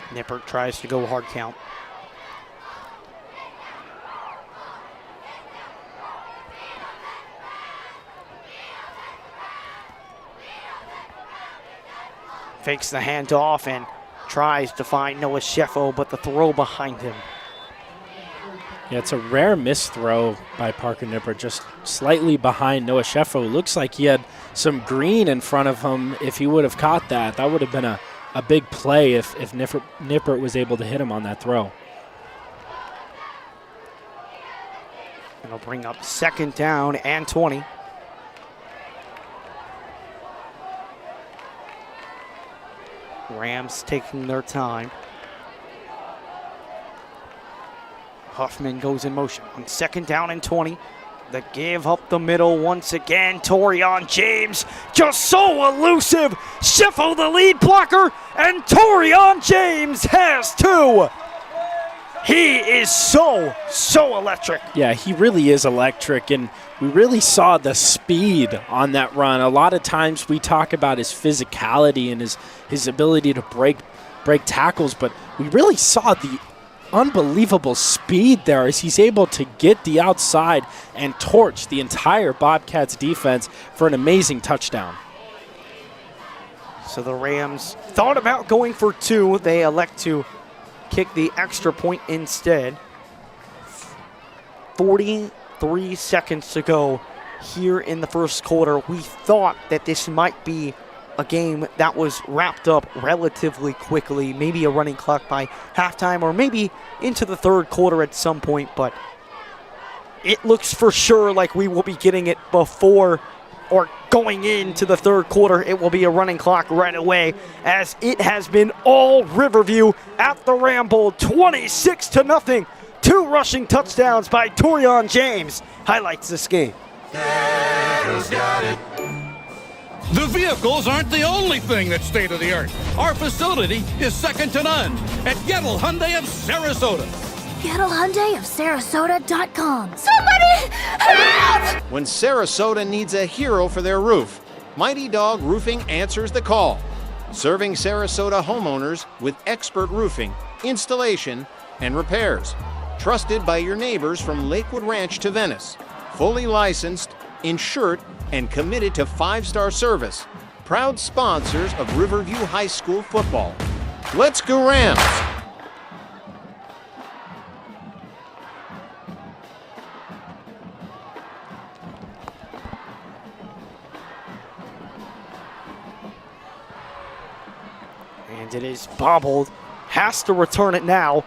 Nippert tries to go hard count. Fakes the handoff and tries to find Noah Sheffo, but the throw behind him. Yeah, it's a rare misthrow by Parker Nippert, just slightly behind Noah Sheffo. Looks like he had some green in front of him. If he would have caught that, that would have been a big play if Nippert was able to hit him on that throw. It'll bring up 2nd down and 20. Rams taking their time. Huffman goes in motion on 2nd down and 20. The give up the middle once again. Torian James just so elusive. Sheffo the lead blocker, and Torian James has 2. He is so electric. Yeah, he really is electric, and we really saw the speed on that run. A lot of times we talk about his physicality and his ability to break tackles, but we really saw the unbelievable speed there as he's able to get the outside and torch the entire Bobcats defense for an amazing touchdown. So the Rams thought about going for 2. They elect to kick the extra point instead. 43 seconds to go here in the 1st quarter. We thought that this might be a game that was wrapped up relatively quickly, maybe a running clock by halftime or maybe into the 3rd quarter at some point, but it looks for sure like we will be getting it before or going into the 3rd quarter. It will be a running clock right away, as it has been all Riverview at the Ramble. 26-0. 2 rushing touchdowns by Torian James highlights this game. The vehicles aren't the only thing that's state-of-the-art. Our facility is second to none at Gettle Hyundai of Sarasota. GettleHyundaiofSarasota.com. Somebody help! When Sarasota needs a hero for their roof, Mighty Dog Roofing answers the call. serving Sarasota homeowners with expert roofing, installation, and repairs. Trusted by your neighbors from Lakewood Ranch to Venice. Fully licensed, insured, and committed to 5-star service. Proud sponsors of Riverview High School football. Let's go Rams! And it is bobbled. Has to return it now.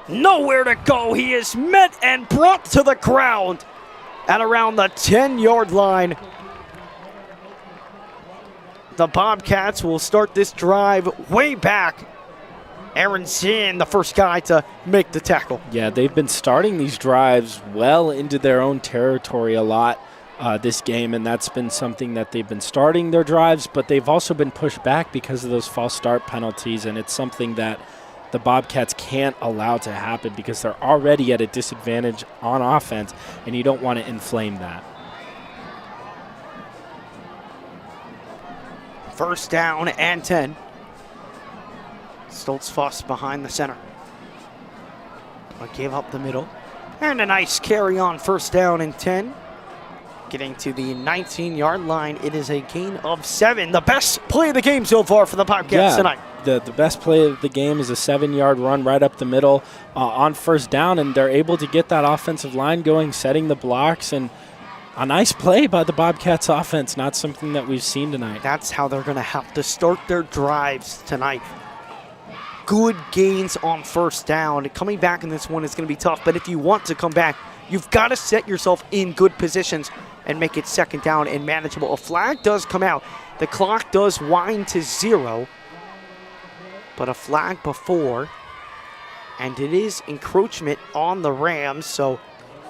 Nowhere to go. He is met and brought to the ground at around the 10-yard line. The Bobcats will start this drive way back. Aaron Zinn, the first guy to make the tackle. Yeah, they've been starting these drives well into their own territory a lot this game, and that's been something that they've been starting their drives, but they've also been pushed back because of those false start penalties, and it's something that the Bobcats can't allow to happen because they're already at a disadvantage on offense, and you don't want to inflame that. First down and 10. Stoltz-Foss behind the center. But gave up the middle. And a nice carry on first down and 10. Getting to the 19-yard line. It is a gain of 7. The best play of the game so far for the Bobcats tonight. The best play of the game is a 7-yard run right up the middle on first down, and they're able to get that offensive line going, setting the blocks, and a nice play by the Bobcats offense, not something that we've seen tonight. That's how they're going to have to start their drives tonight. Good gains on first down. Coming back in this one is going to be tough, but if you want to come back, you've got to set yourself in good positions and make it second down and manageable. A flag does come out. The clock does wind to 0, but a flag before, and it is encroachment on the Rams, so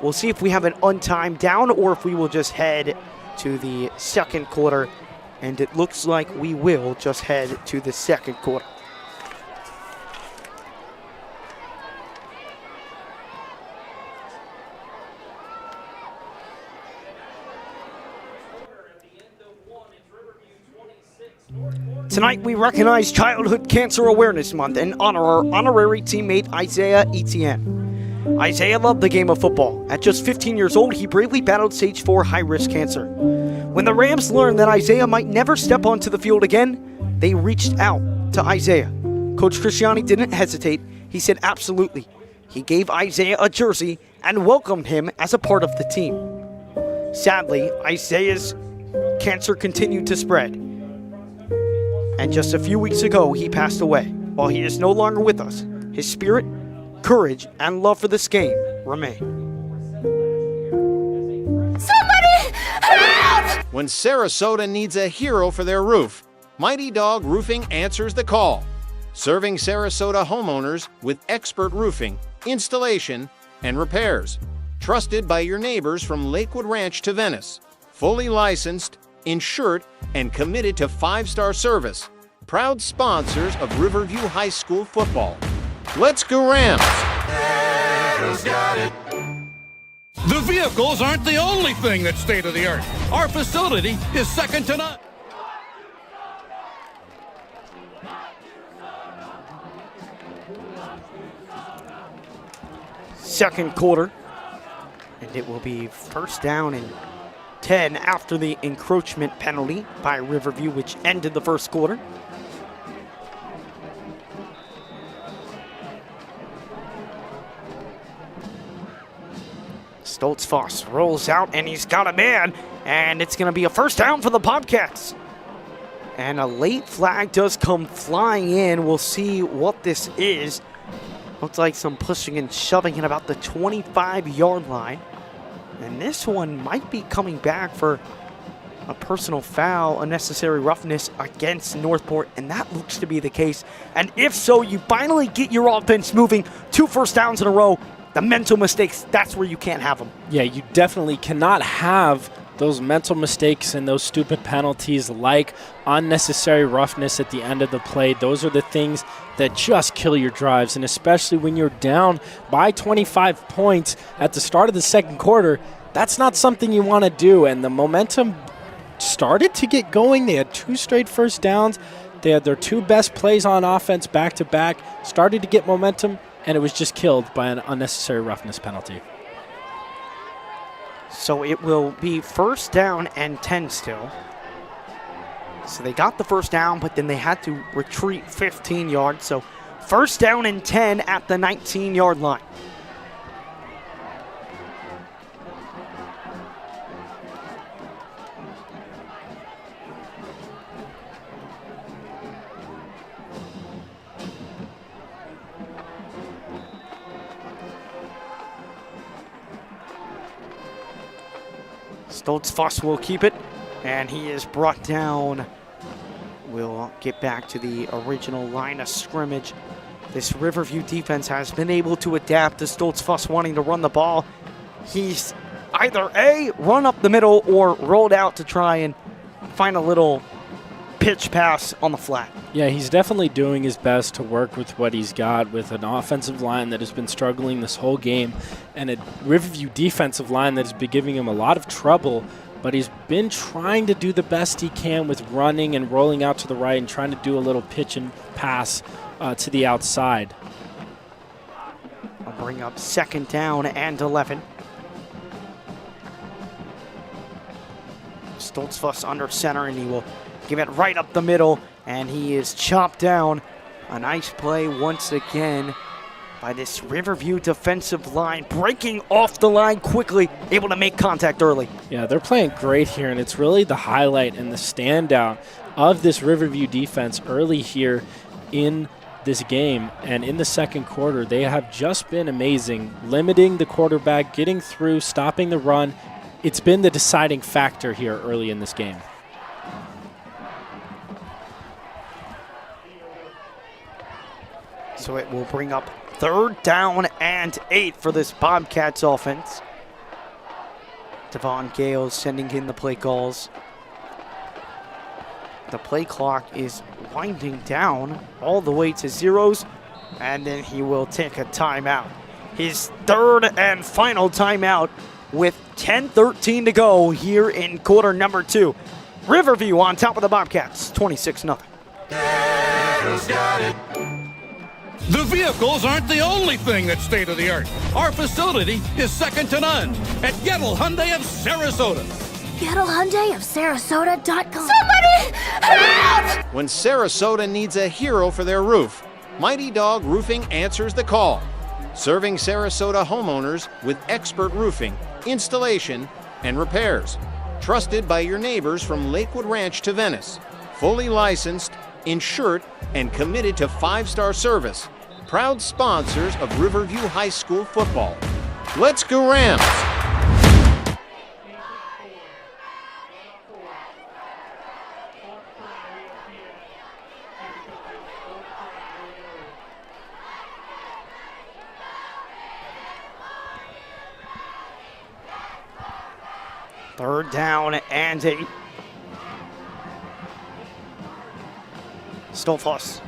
we'll see if we have an untimed down or if we will just head to the second quarter, and it looks like we will just head to the second quarter. Tonight we recognize Childhood Cancer Awareness Month and honor our honorary teammate Isaiah Etienne. Isaiah loved the game of football. At just 15 years old, he bravely battled stage 4 high-risk cancer. When the Rams learned that Isaiah might never step onto the field again, they reached out to Isaiah. Coach Christiani didn't hesitate. He said absolutely. He gave Isaiah a jersey and welcomed him as a part of the team. Sadly, Isaiah's cancer continued to spread. And just a few weeks ago, he passed away. While he is no longer with us, his spirit, courage, and love for this game remain. Somebody help! When Sarasota needs a hero for their roof, Mighty Dog Roofing answers the call. Serving Sarasota homeowners with expert roofing, installation, and repairs. Trusted by your neighbors from Lakewood Ranch to Venice. Fully licensed, insured, and committed to 5-star service. Proud sponsors of Riverview High School football. Let's go Rams! The vehicles aren't the only thing that's state-of-the-art. Our facility is second to none. Second quarter, and it will be first down and 10 after the encroachment penalty by Riverview, which ended the first quarter. Stoltz-Foss rolls out, and he's got a man, and it's going to be a first down for the Bobcats. And a late flag does come flying in. We'll see what this is. Looks like some pushing and shoving at about the 25-yard line. And this one might be coming back for a personal foul, unnecessary roughness against Northport, and that looks to be the case. And if so, you finally get your offense moving. 2 first downs in a row. The mental mistakes, that's where you can't have them. Yeah, you definitely cannot have those mental mistakes and those stupid penalties like unnecessary roughness at the end of the play. Those are the things that just kill your drives, and especially when you're down by 25 points at the start of the second quarter, that's not something you want to do. And the momentum started to get going. They had 2 straight first downs. They had their 2 best plays on offense back-to-back, started to get momentum, and it was just killed by an unnecessary roughness penalty. So it will be 1st down and 10 still. So they got the 1st down, but then they had to retreat 15 yards. So 1st down and 10 at the 19-yard line. Stoltzfus will keep it, and he is brought down. We'll get back to the original line of scrimmage. This Riverview defense has been able to adapt to Stoltzfus wanting to run the ball. He's either A, run up the middle, or rolled out to try and find a little pitch pass on the flat. Yeah, he's definitely doing his best to work with what he's got with an offensive line that has been struggling this whole game and a Riverview defensive line that has been giving him a lot of trouble, but he's been trying to do the best he can with running and rolling out to the right and trying to do a little pitch and pass to the outside. I'll bring up 2nd down and 11. Stoltzfus under center, and he will give it right up the middle, and he is chopped down. A nice play once again by this Riverview defensive line, breaking off the line quickly, able to make contact early. Yeah, they're playing great here, and it's really the highlight and the standout of this Riverview defense early here in this game. And in the 2nd quarter, they have just been amazing, limiting the quarterback, getting through, stopping the run. It's been the deciding factor here early in this game. So it will bring up 3rd down and 8 for this Bobcats offense. Devon Gale sending in the play calls. The play clock is winding down all the way to zeros, and then he will take a timeout. His 3rd and final timeout with 10:13 to go here in quarter number 2. Riverview on top of the Bobcats, 26-0. The vehicles aren't the only thing that's state-of-the-art. Our facility is second to none at Gettle Hyundai of Sarasota. GettleHyundai of Sarasota.com. Somebody help! When Sarasota needs a hero for their roof, Mighty Dog Roofing answers the call. Serving Sarasota homeowners with expert roofing, installation, and repairs. Trusted by your neighbors from Lakewood Ranch to Venice. Fully licensed, insured, and committed to 5-star service. Proud sponsors of Riverview High School football. Let's go Rams! Third down and 8. Stoltzfus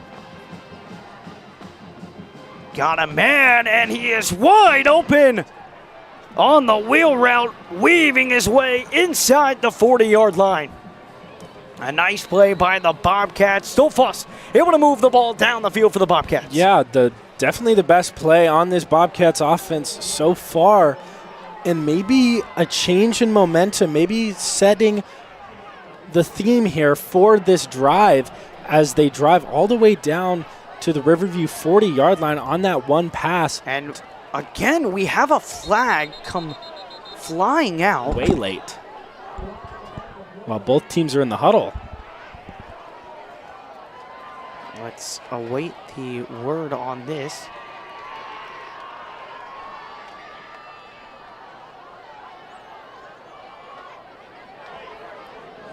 got a man, and he is wide open on the wheel route, weaving his way inside the 40-yard line. A nice play by the Bobcats. Stoltzfus able to move the ball down the field for the Bobcats. Yeah, definitely the best play on this Bobcats offense so far, and maybe a change in momentum, maybe setting the theme here for this drive as they drive all the way down to the Riverview 40-yard line on that one pass. And again, we have a flag come flying out. Way late. While both teams are in the huddle. Let's await the word on this.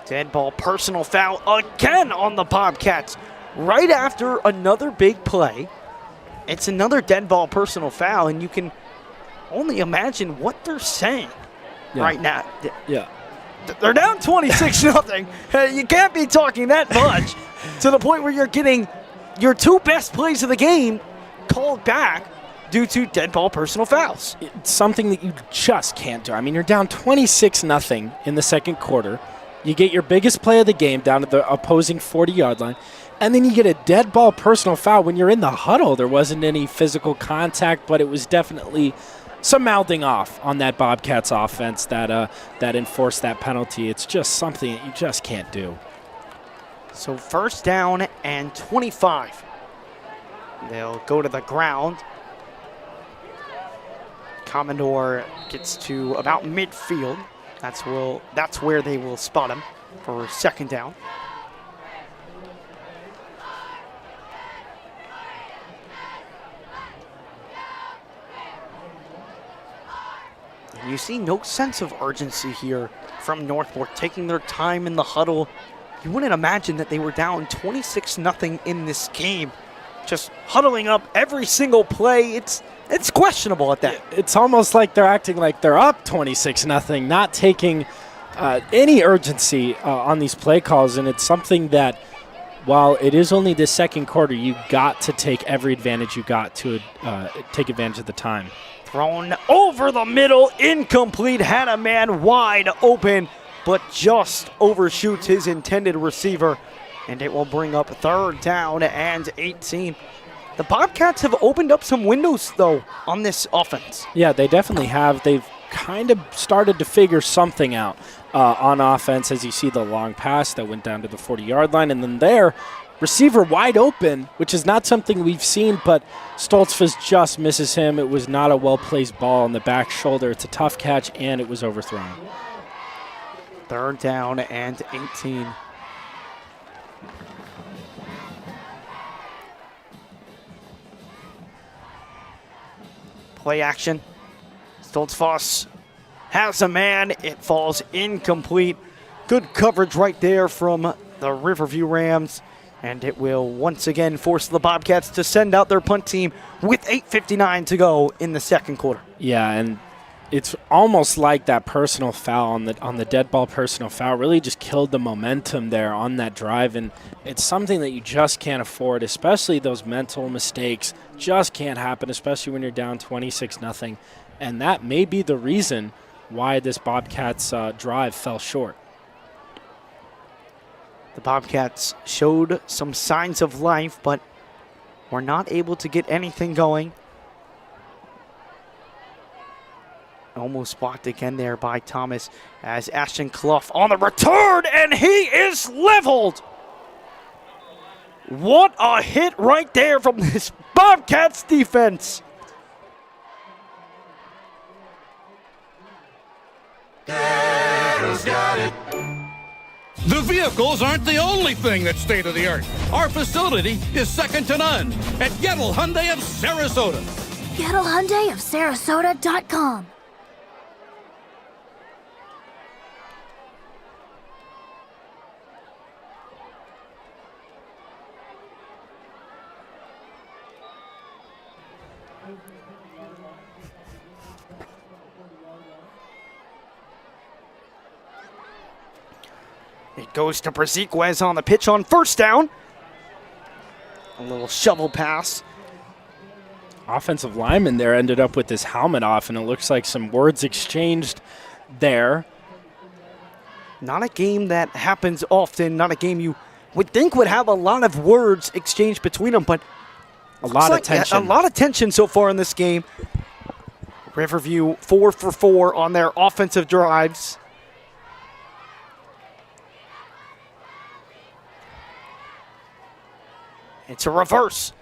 Dead ball personal foul again on the Bobcats. Right after another big play, it's another dead ball personal foul, and you can only imagine what they're saying right now. Yeah. They're down 26-0. You can't be talking that much to the point where you're getting your 2 best plays of the game called back due to dead ball personal fouls. It's something that you just can't do. I mean, you're down 26-0 in the 2nd quarter. You get your biggest play of the game down at the opposing 40-yard line, And then you get a dead ball personal foul. When you're in the huddle, there wasn't any physical contact, but it was definitely some mouthing off on that Bobcats offense that enforced that penalty. It's just something that you just can't do. So first down and 25. They'll go to the ground. Commodore gets to about midfield. That's where they will spot him for second down. And you see no sense of urgency here from Northport, taking their time in the huddle. You wouldn't imagine that they were down 26-0 in this game. Just huddling up every single play. It's questionable at that. It's almost like they're acting like they're up 26-0, not taking any urgency on these play calls. And it's something that, while it is only the second quarter, you got to take every advantage you got to take advantage of the time. Thrown over the middle, incomplete, had a man wide open, but just overshoots his intended receiver, and it will bring up third down and 18. The Bobcats have opened up some windows, though, on this offense. Yeah, they definitely have. They've kind of started to figure something out on offense, as you see the long pass that went down to the 40-yard line, and then there, receiver wide open, which is not something we've seen, but Stoltzfus just misses him. It was not a well-placed ball on the back shoulder. It's a tough catch, and it was overthrown. Third down and 18. Play action. Stoltzfus has a man. It falls incomplete. Good coverage right there from the Riverview Rams. And it will once again force the Bobcats to send out their punt team with 8:59 to go in the second quarter. Yeah, and it's almost like that personal foul on the dead ball personal foul really just killed the momentum there on that drive, and it's something that you just can't afford, especially those mental mistakes just can't happen, especially when you're down 26-0, and that may be the reason why this Bobcats drive fell short. The Bobcats showed some signs of life, but were not able to get anything going. Almost blocked again there by Thomas as Ashton Clough on the return, and he is leveled. What a hit right there from this Bobcats defense. The vehicles aren't the only thing that's state-of-the-art. Our facility is second to none at Gettle Hyundai of Sarasota. Gettle Hyundai of Sarasota.com. It goes to Braziquez on the pitch on first down. A little shovel pass. Offensive lineman there ended up with his helmet off, and it looks like some words exchanged there. Not a game that happens often, not a game you would think would have a lot of words exchanged between them, but a lot of tension. A lot of tension so far in this game. Riverview 4 for 4 on their offensive drives. It's a reverse.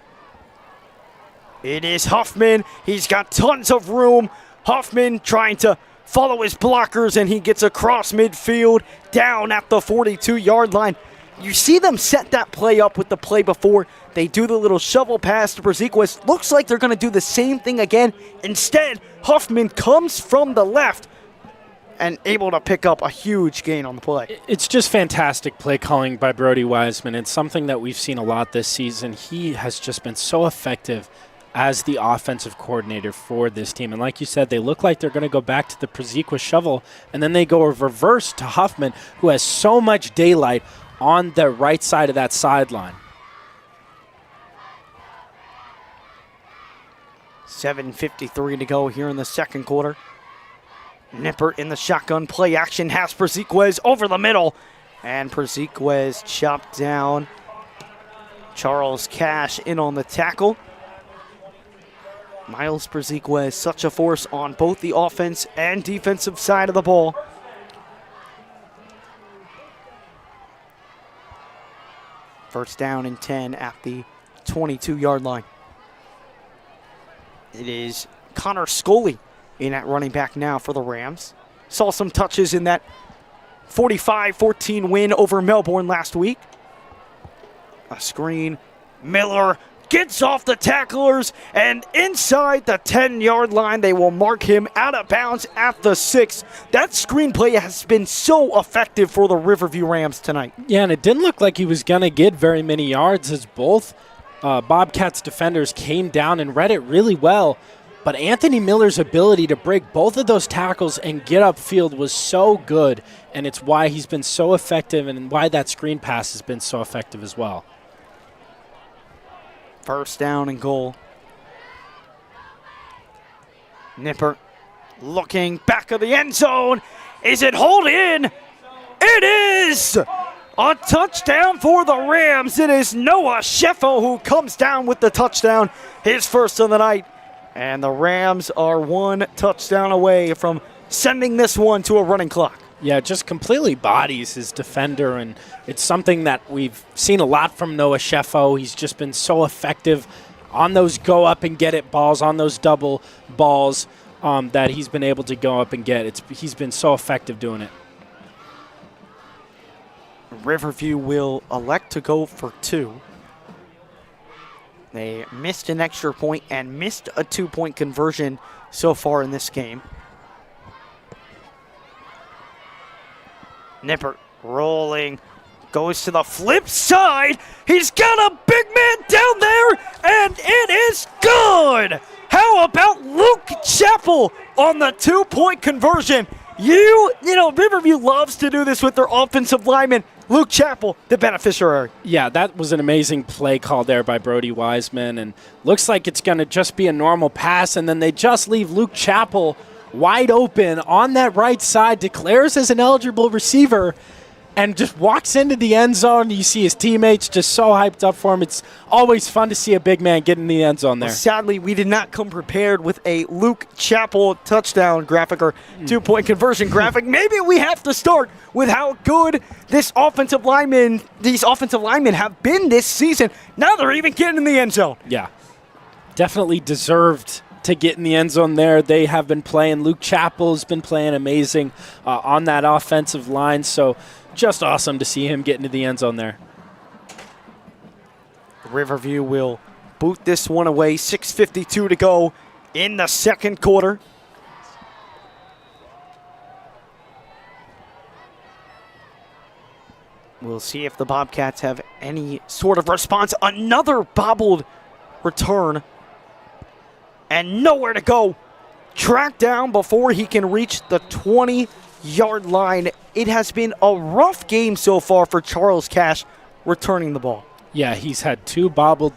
It is Huffman. He's got tons of room. Huffman trying to follow his blockers, and he gets across midfield down at the 42-yard line. You see them set that play up with the play before. They do the little shovel pass to Braziquez. Looks like they're going to do the same thing again. Instead, Huffman comes from the left and able to pick up a huge gain on the play. It's just fantastic play calling by Brody Wiseman. It's something that we've seen a lot this season. He has just been so effective as the offensive coordinator for this team. And like you said, they look like they're going to go back to the Braziquez shovel, and then they go a reverse to Huffman, who has so much daylight on the right side of that sideline. 7:53 to go here in the second quarter. Nippert in the shotgun play action has Braziquez over the middle, and Braziquez chopped down Charles Cash in on the tackle. Miles Braziquez, such a force on both the offense and defensive side of the ball. First down and 10 at the 22-yard line. It is Connor Scully in at running back now for the Rams. Saw some touches in that 45-14 win over Melbourne last week. A screen. Miller gets off the tacklers, and inside the 10-yard line, they will mark him out of bounds at the 6. That screenplay has been so effective for the Riverview Rams tonight. Yeah, and it didn't look like he was going to get very many yards as both Bobcats defenders came down and read it really well. But Anthony Miller's ability to break both of those tackles and get upfield was so good, and it's why he's been so effective and why that screen pass has been so effective as well. First down and goal. Nipper looking back of the end zone. Is it hauled in? It is! A touchdown for the Rams. It is Noah Sheffo who comes down with the touchdown, his first of the night. And the Rams are one touchdown away from sending this one to a running clock. Yeah, just completely bodies his defender, and it's something that we've seen a lot from Noah Sheffo. He's just been so effective on those go-up-and-get-it balls, on those double balls that he's been able to go up and get. He's been so effective doing it. Riverview will elect to go for 2. They missed an extra point and missed a 2-point conversion so far in this game. Nipper rolling, goes to the flip side. He's got a big man down there, and it is good. How about Luke Chappell on the 2-point conversion? You know, Riverview loves to do this with their offensive lineman. Luke Chappell, the beneficiary. Yeah, that was an amazing play call there by Brody Wiseman, and looks like it's going to just be a normal pass, and then they just leave Luke Chappell wide open on that right side, declares as an eligible receiver, and just walks into the end zone. You see his teammates just so hyped up for him. It's always fun to see a big man get in the end zone there. Well, sadly, we did not come prepared with a Luke Chappell touchdown graphic or 2-point conversion graphic. Maybe we have to start with how good these offensive linemen have been this season. Now they're even getting in the end zone. Yeah, definitely deserved to get in the end zone there. They have been playing. Luke Chappell's been playing amazing on that offensive line, so just awesome to see him get into the end zone there. Riverview will boot this one away. 6:52 to go in the second quarter. We'll see if the Bobcats have any sort of response. Another bobbled return. And nowhere to go. Tracked down before he can reach the 20-yard line. It has been a rough game so far for Charles Cash returning the ball. Yeah, he's had 2 bobbled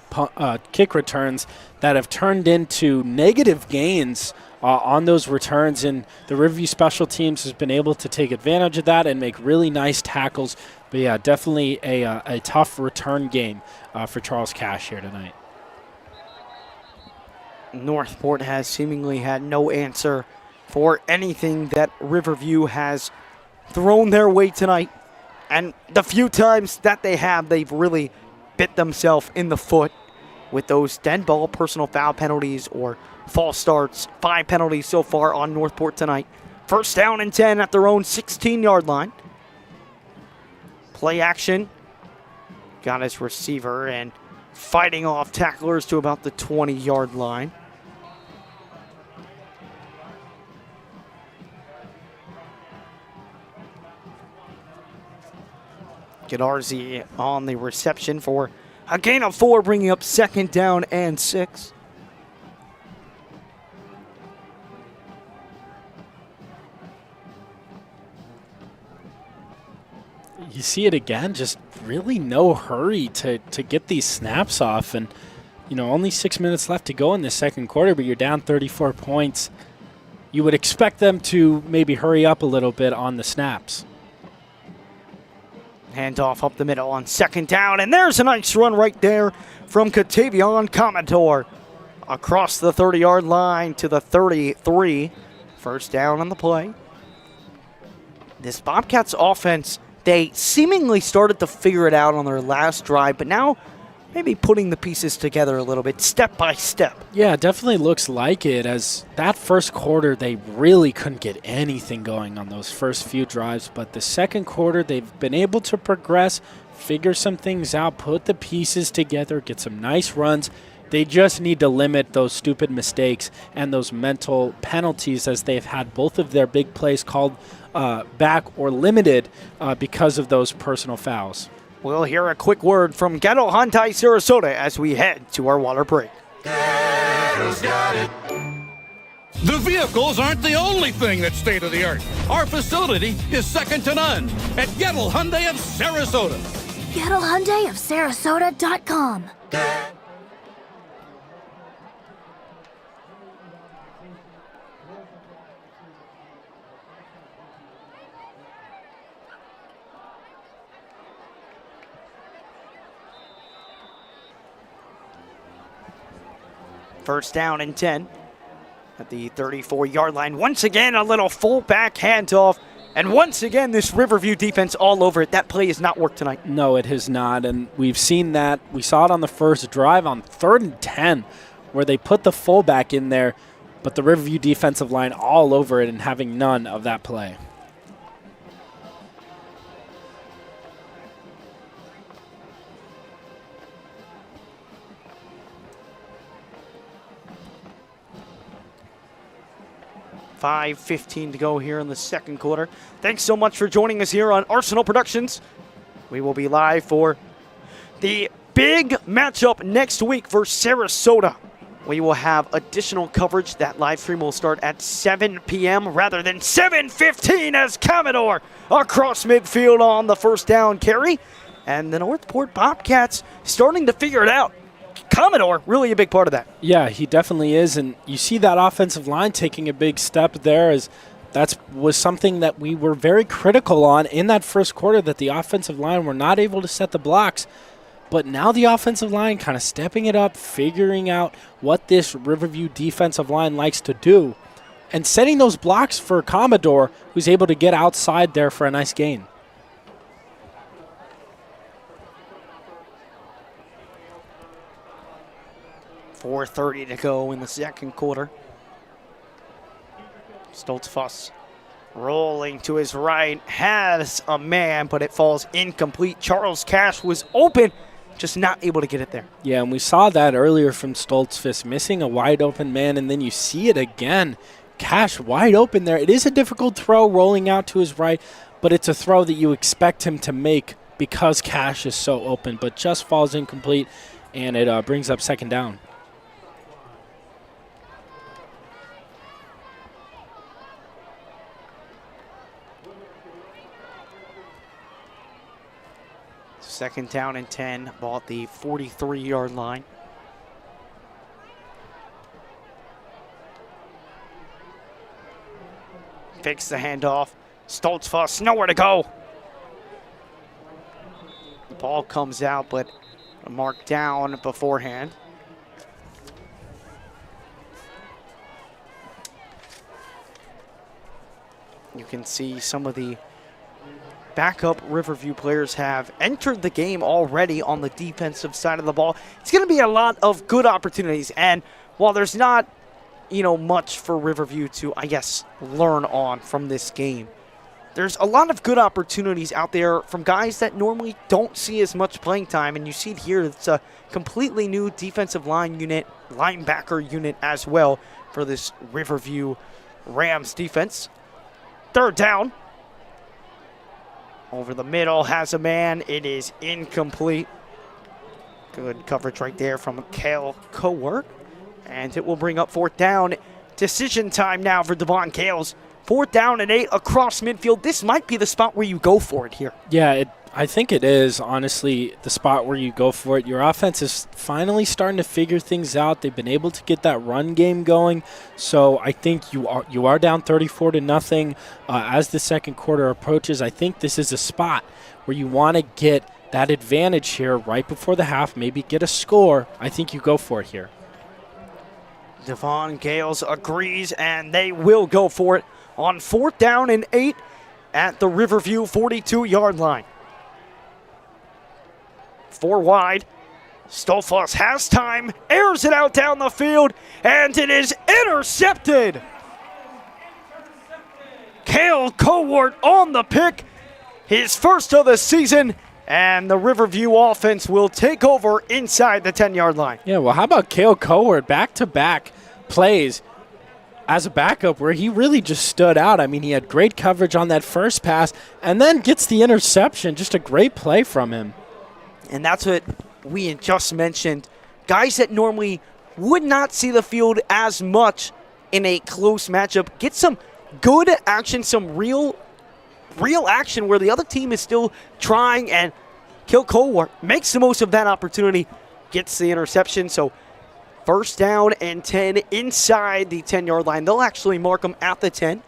kick returns that have turned into negative gains on those returns, and the Riverview special teams has been able to take advantage of that and make really nice tackles. But yeah, definitely a tough return game for Charles Cash here tonight. Northport has seemingly had no answer for anything that Riverview has thrown their way tonight. And the few times that they have, they've really bit themselves in the foot with those dead ball personal foul penalties or false starts. 5 penalties so far on Northport tonight. First down and 10 at their own 16-yard line. Play action. Got his receiver and fighting off tacklers to about the 20-yard line. Gedarzi on the reception for a gain of 4, bringing up second down and 6. You see it again, just really no hurry to get these snaps off. And, you know, only 6 minutes left to go in the second quarter, but you're down 34 points. You would expect them to maybe hurry up a little bit on the snaps. Handoff up the middle on second down, and there's a nice run right there from Katavion Commodore across the 30-yard line to the 33. First down on the play. This Bobcats offense, they seemingly started to figure it out on their last drive, but now maybe putting the pieces together a little bit, step by step. Yeah, it definitely looks like it, as that first quarter, they really couldn't get anything going on those first few drives. But the second quarter, they've been able to progress, figure some things out, put the pieces together, get some nice runs. They just need to limit those stupid mistakes and those mental penalties, as they've had both of their big plays called back or limited because of those personal fouls. We'll hear a quick word from Gettle Hyundai Sarasota as we head to our water break. The vehicles aren't the only thing that's state-of-the-art. Our facility is second to none at Gettle Hyundai of Sarasota. Gettle Hyundai of Sarasota.com. First down and 10 at the 34-yard line. Once again, a little fullback handoff. And once again, this Riverview defense all over it. That play has not worked tonight. No, it has not. And we've seen that. We saw it on the first drive on 3rd and 10, where they put the fullback in there, but the Riverview defensive line all over it and having none of that play. .15 to go here in the second quarter. Thanks so much for joining us here on Arsenal Productions. We will be live for the big matchup next week for Sarasota. We will have additional coverage. That live stream will start at 7 p.m. rather than 7:15 as Commodore across midfield on the first down carry. And the Northport Bobcats starting to figure it out. Commodore, really a big part of that. Yeah, he definitely is, and you see that offensive line taking a big step there, as that was something that we were very critical on in that first quarter, that the offensive line were not able to set the blocks. But now the offensive line kind of stepping it up, figuring out what this Riverview defensive line likes to do, and setting those blocks for Commodore, who's able to get outside there for a nice gain. .4:30 to go in the second quarter. Stoltzfus rolling to his right, has a man, but it falls incomplete. Charles Cash was open, just not able to get it there. Yeah, and we saw that earlier from Stoltzfus, missing a wide open man, and then you see it again. Cash wide open there. It is a difficult throw rolling out to his right, but it's a throw that you expect him to make because Cash is so open, but just falls incomplete, and it brings up second down. Second down and 10, ball at the 43-yard line. Fakes the handoff. Stoltzfus, nowhere to go. The ball comes out, but marked down beforehand. You can see some of the backup Riverview players have entered the game already on the defensive side of the ball. It's going to be a lot of good opportunities, and while there's not, much for Riverview to, I guess, learn on from this game, there's a lot of good opportunities out there from guys that normally don't see as much playing time, and you see it here. It's a completely new defensive line unit, linebacker unit as well for this Riverview Rams defense. Third down. Over the middle, has a man. It is incomplete. Good coverage right there from Kale Cowork. And it will bring up fourth down. Decision time now for Devon Kales. 4th down and 8 across midfield. This might be the spot where you go for it here. Yeah, I think it is, honestly, the spot where you go for it. Your offense is finally starting to figure things out. They've been able to get that run game going. So I think you are down 34-0 as the second quarter approaches. I think this is a spot where you want to get that advantage here right before the half, maybe get a score, I think you go for it here. Devon Gales agrees, and they will go for it on 4th down and 8 at the Riverview 42-yard line. 4 wide. Stolfos has time, airs it out down the field, and it is intercepted. Cale Cowart on the pick, his first of the season, and the Riverview offense will take over inside the 10-yard line. Yeah, well, how about Cale Cowart back-to-back plays as a backup where he really just stood out. I mean, he had great coverage on that first pass and then gets the interception. Just a great play from him. And that's what we had just mentioned. Guys that normally would not see the field as much in a close matchup get some good action, some real action where the other team is still trying, and Cale Cowart makes the most of that opportunity, gets the interception. So 1st down and 10 inside the 10-yard line. They'll actually mark them at the 10.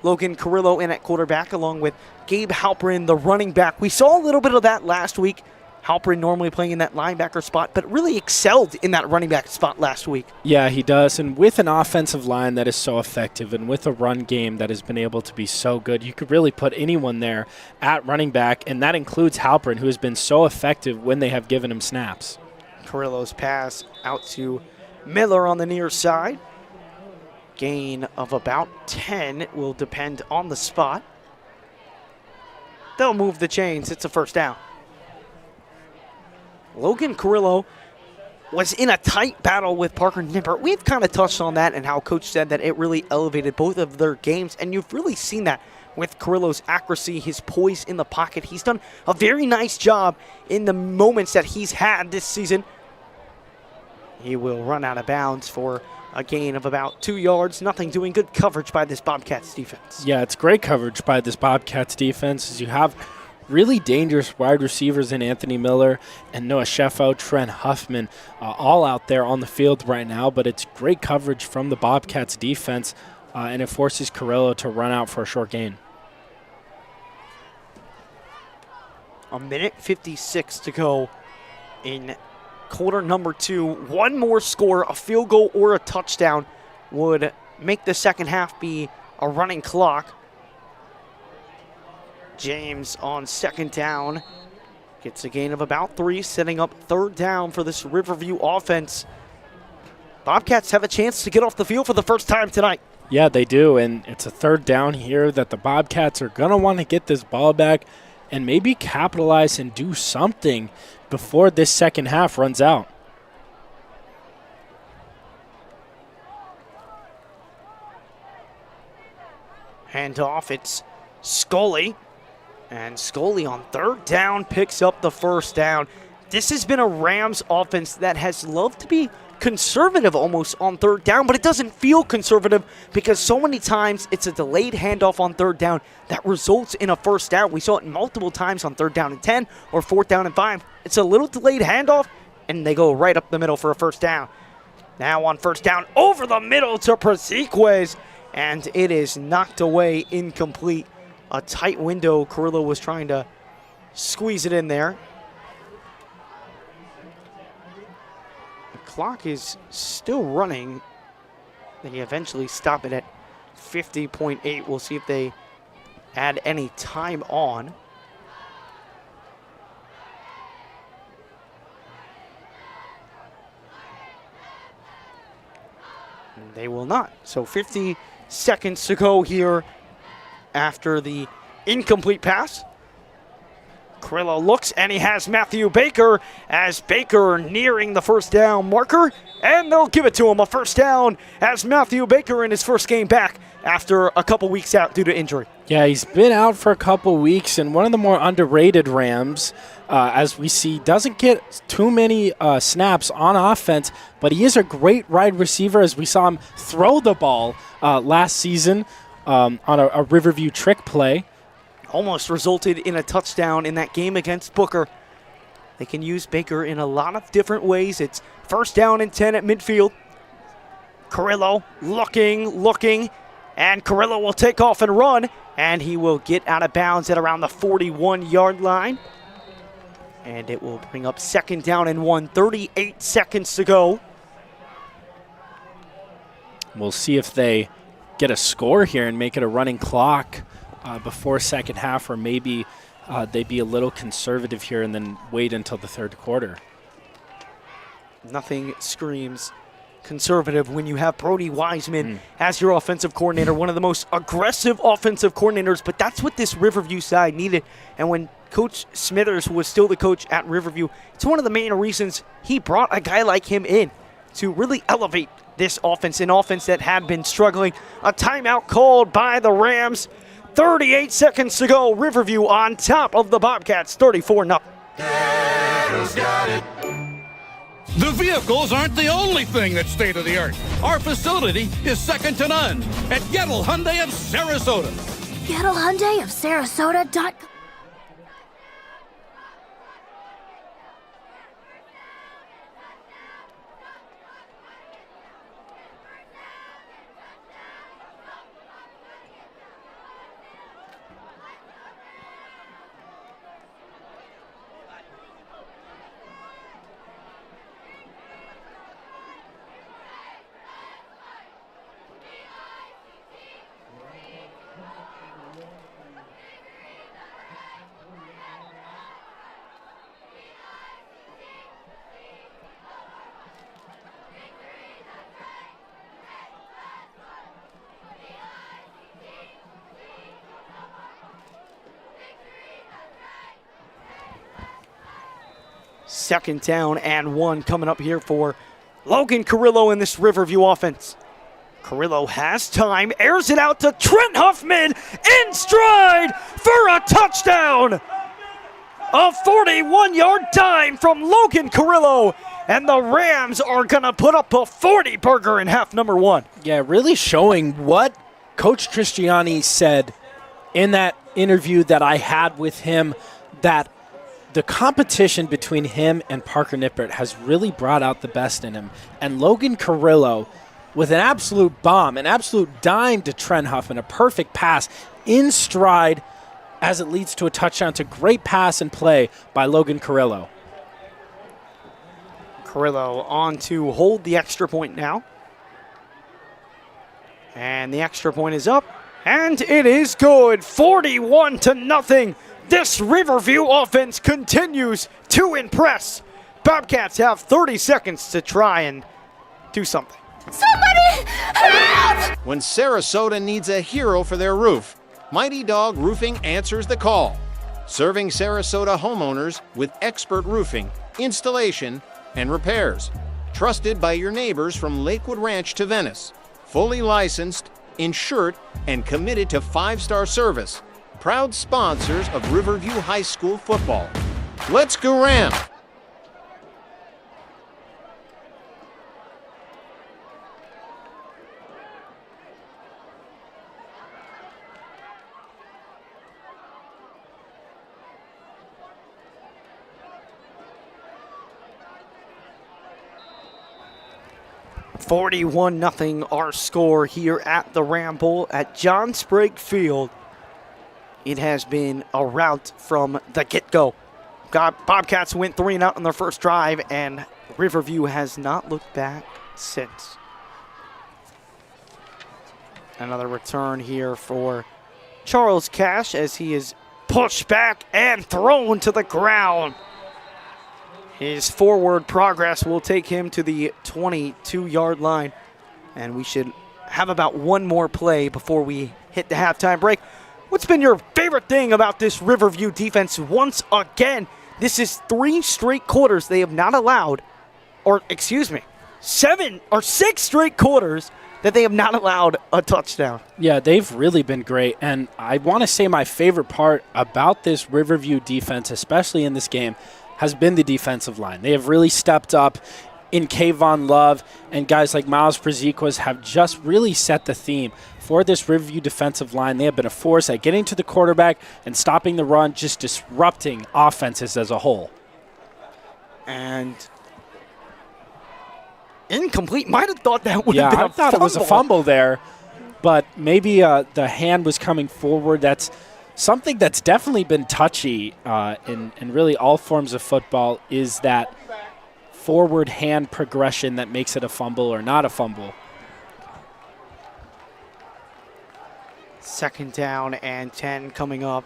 Logan Carrillo in at quarterback along with Gabe Halperin, the running back. We saw a little bit of that last week. Halperin normally playing in that linebacker spot, but really excelled in that running back spot last week. Yeah, he does. And with an offensive line that is so effective and with a run game that has been able to be so good, you could really put anyone there at running back, and that includes Halperin, who has been so effective when they have given him snaps. Carrillo's pass out to Miller on the near side. Gain of about 10 will depend on the spot. They'll move the chains. It's a 1st down. Logan Carrillo was in a tight battle with Parker Nippert. We've kind of touched on that and how Coach said that it really elevated both of their games, and you've really seen that with Carrillo's accuracy, his poise in the pocket. He's done a very nice job in the moments that he's had this season. He will run out of bounds for a gain of about 2 yards. Nothing doing. Good coverage by this Bobcats defense. Yeah, it's great coverage by this Bobcats defense as you have really dangerous wide receivers in Anthony Miller and Noah Sheffo, Trent Huffman, all out there on the field right now. But it's great coverage from the Bobcats defense, and it forces Carrillo to run out for a short gain. 1:56 to go in quarter number 2. One more score, a field goal or a touchdown, would make the second half be a running clock. James on 2nd down gets a gain of about 3, setting up 3rd down for this Riverview offense. Bobcats have a chance to get off the field for the first time tonight. Yeah, they do, and it's a 3rd down here that the Bobcats are going to want to get this ball back and maybe capitalize and do something before this second half runs out. Handoff, it's Scully. And Scully on 3rd down picks up the 1st down. This has been a Rams offense that has loved to be conservative almost on 3rd down, but it doesn't feel conservative because so many times it's a delayed handoff on 3rd down that results in a 1st down. We saw it multiple times on 3rd down and 10 or 4th down and 5. It's a little delayed handoff, and they go right up the middle for a 1st down. Now on 1st down, over the middle to Prasiquez, and it is knocked away, incomplete. A tight window. Carrillo was trying to squeeze it in there. The clock is still running. They eventually stop it at 50.8. We'll see if they add any time on. And they will not. So 50 seconds to go here after the incomplete pass. Carrillo looks, and he has Matthew Baker as Baker nearing the 1st down marker, and they'll give it to him. A 1st down as Matthew Baker in his first game back after a couple weeks out due to injury. Yeah, he's been out for a couple weeks, and one of the more underrated Rams, as we see, doesn't get too many snaps on offense, but he is a great wide receiver, as we saw him throw the ball last season on a Riverview trick play. Almost resulted in a touchdown in that game against Booker. They can use Baker in a lot of different ways. It's 1st down and 10 at midfield. Carrillo looking, and Carrillo will take off and run. And he will get out of bounds at around the 41-yard line. And it will bring up 2nd down and 1, 38 seconds to go. We'll see if they get a score here and make it a running clock before second half, or maybe they be a little conservative here and then wait until the third quarter. Nothing screams conservative when you have Brody Wiseman as your offensive coordinator, one of the most aggressive offensive coordinators, but that's what this Riverview side needed. And when Coach Smithers was still the coach at Riverview, it's one of the main reasons he brought a guy like him in to really elevate this offense, an offense that had been struggling. A timeout called by the Rams. 38 seconds to go. Riverview on top of the Bobcats, 34-0. The vehicles aren't the only thing that's state of the art. Our facility is second to none at Gettle Hyundai of Sarasota. Gettle Hyundai of Sarasota.com. Second down and 1 coming up here for Logan Carrillo in this Riverview offense. Carrillo has time, airs it out to Trent Huffman in stride for a touchdown. A 41-yard dime from Logan Carrillo, and the Rams are going to put up a 40-burger in half number 1. Yeah, really showing what Coach Tristiani said in that interview that I had with him, that the competition between him and Parker Nippert has really brought out the best in him. And Logan Carrillo, with an absolute bomb, an absolute dime to Trent Huffman, a perfect pass in stride as it leads to a touchdown. It's a great pass and play by Logan Carrillo. Carrillo on to hold the extra point now. And the extra point is up, and it is good. 41-0. This Riverview offense continues to impress. Bobcats have 30 seconds to try and do something. Somebody help! When Sarasota needs a hero for their roof, Mighty Dog Roofing answers the call. Serving Sarasota homeowners with expert roofing, installation, and repairs. Trusted by your neighbors from Lakewood Ranch to Venice. Fully licensed, insured, and committed to 5-star service. Proud sponsors of Riverview High School football. Let's go Ram! $41-0 our score here at the Ram Bowl at John Sprague Field. It has been a rout from the get-go. Bobcats went 3-0 on their first drive, and Riverview has not looked back since. Another return here for Charles Cash as he is pushed back and thrown to the ground. His forward progress will take him to the 22-yard line, and we should have about one more play before we hit the halftime break. What's been your favorite thing about this Riverview defense? Once again, this is 3 straight quarters they have not allowed, or excuse me, 7 or 6 straight quarters that they have not allowed a touchdown. Yeah, they've really been great. And I want to say my favorite part about this Riverview defense, especially in this game, has been the defensive line. They have really stepped up in Kayvon Love, and guys like Miles Praziquas have just really set the theme for this Riverview defensive line. They have been a force at getting to the quarterback and stopping the run, just disrupting offenses as a whole. And incomplete. Might have thought that would have been a fumble. I thought it was a fumble there. but maybe the hand was coming forward. That's something that's definitely been touchy in really all forms of football, is that forward hand progression that makes it a fumble or not a fumble. Second down and 10 coming up.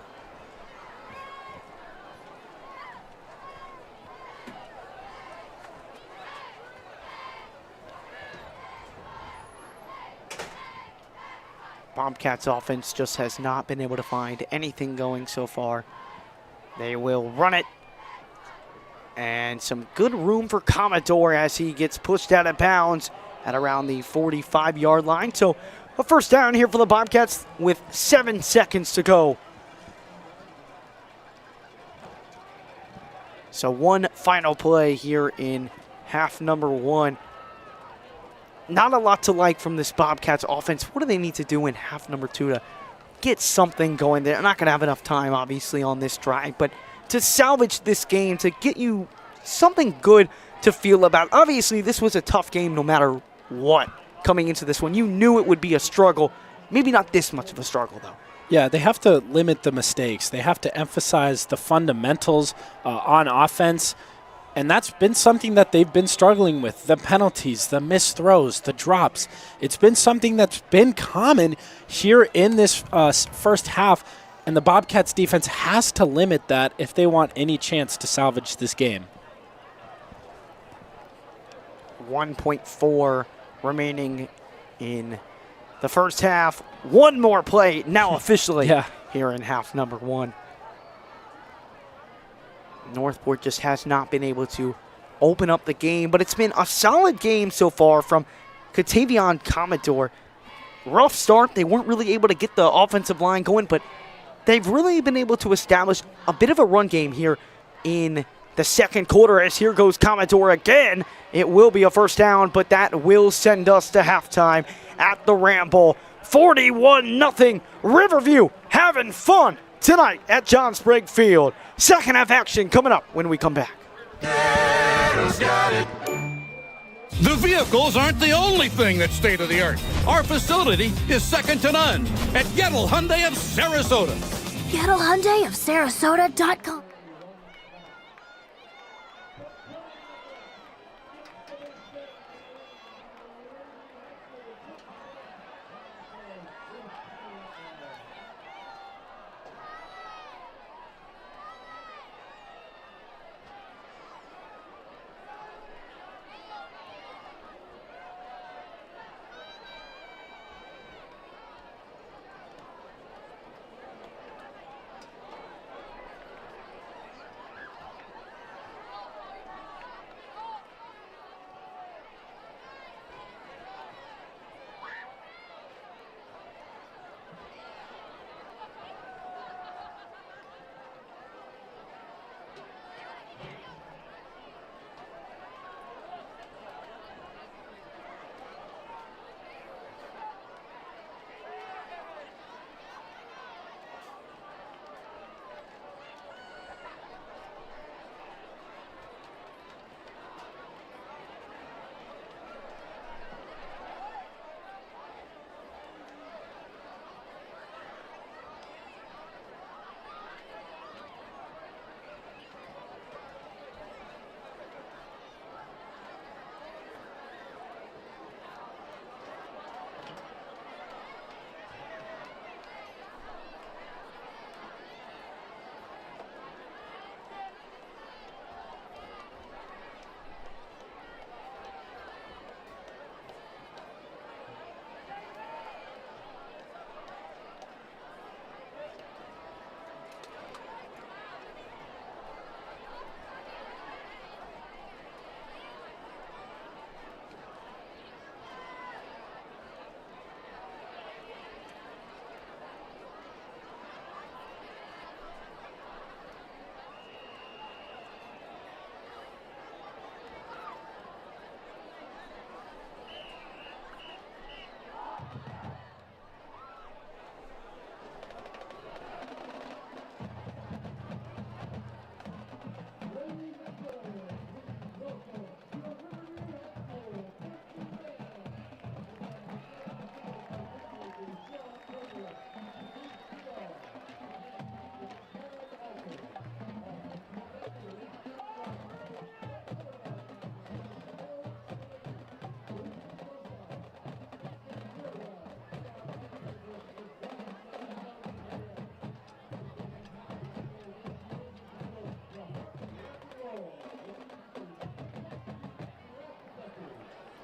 Bobcats offense just has not been able to find anything going so far. They will run it. And some good room for Commodore as he gets pushed out of bounds at around the 45-yard line. So a first down here for the Bobcats with 7 seconds to go. So one final play here in half number 1. Not a lot to like from this Bobcats offense. What do they need to do in half number 2 to get something going? They're not going to have enough time, obviously, on this drive, but to salvage this game, to get you something good to feel about. Obviously, this was a tough game no matter what coming into this one. You knew it would be a struggle. Maybe not this much of a struggle, though. Yeah, they have to limit the mistakes. They have to emphasize the fundamentals on offense. And that's been something that they've been struggling with. The penalties, the missed throws, the drops. It's been something that's been common here in this first half. And the Bobcats defense has to limit that if they want any chance to salvage this game. 1.4 remaining in the first half. One more play now officially here in half number 1. Northport just has not been able to open up the game, but it's been a solid game so far from Katavion Commodore. Rough start. They weren't really able to get the offensive line going, but they've really been able to establish a bit of a run game here in the second quarter, as here goes Commodore again. It will be a first down, but that will send us to halftime at the Ramble. 41-0. Riverview having fun tonight at John Sprague Field. Second half action coming up when we come back. The vehicles aren't the only thing that's state of the art. Our facility is second to none at Gettle Hyundai of Sarasota. Gettle Hyundai of Sarasota.com.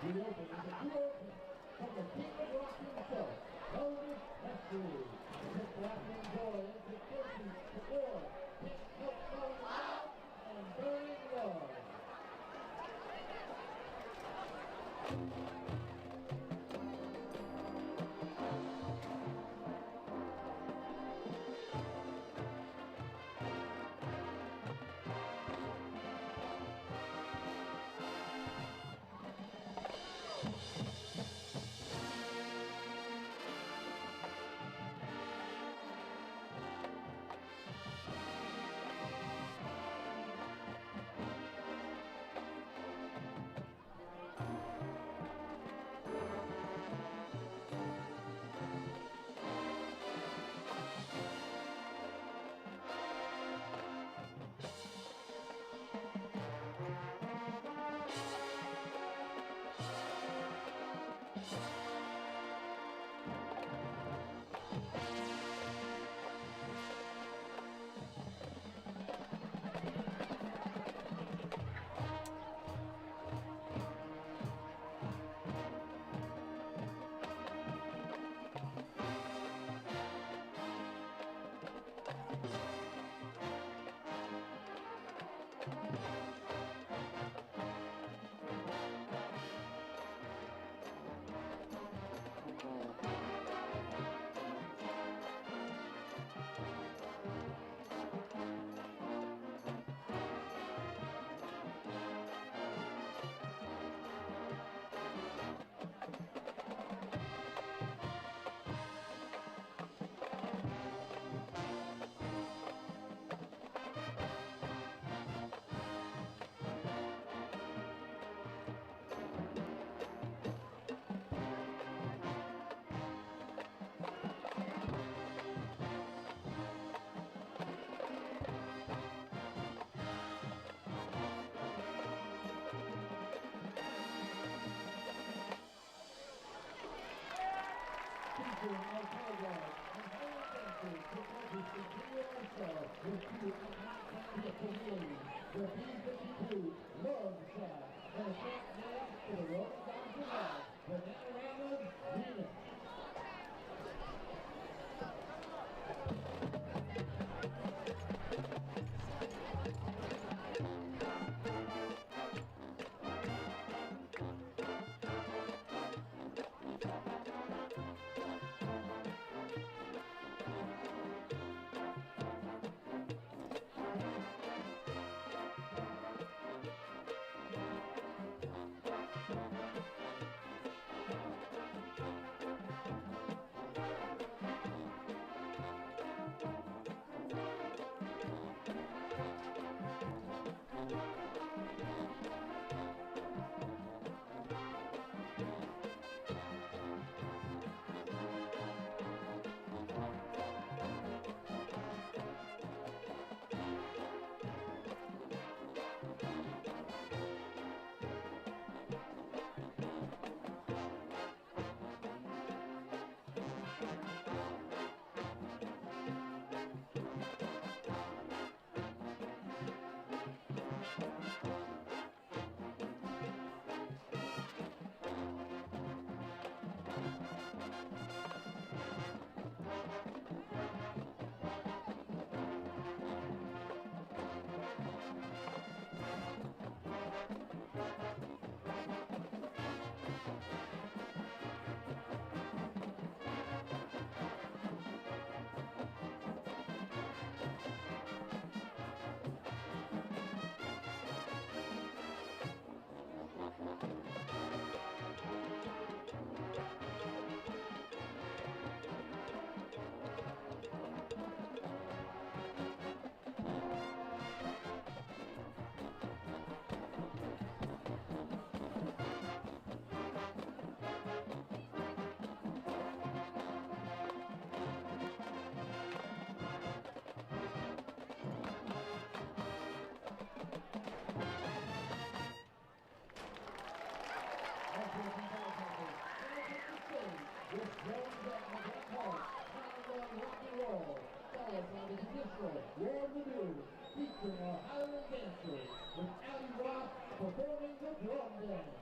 The Open is a true open from the King of Rock himself, Elvis Presley. Pick Rock and Joy into 30-4. Pick Help Falling Out and Burning Love. Featuring our Tigers and Highland dancers to register Junior Marshall with two communities. The B-52 Love Shot and a short name for the Rolling Down July, Bananarama's Venus. Riverview, featuring our Highland dancers with Ali Rock performing the drum dance.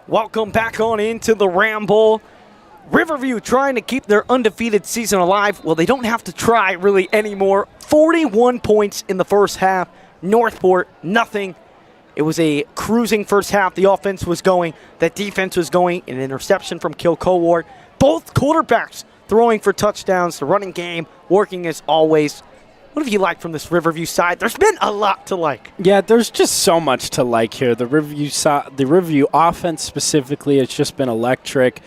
Welcome back on into the Ram Bowl. Riverview trying to keep their undefeated season alive. Well, they don't have to try really anymore. 41 points in the first half. Northport, nothing. It was a cruising first half. The offense was going. The defense was going. An interception from Kilcoewart. Both quarterbacks throwing for touchdowns. The running game working as always. What have you liked from this Riverview side? There's been a lot to like. Yeah, there's just so much to like here. The Riverview offense specifically has just been electric.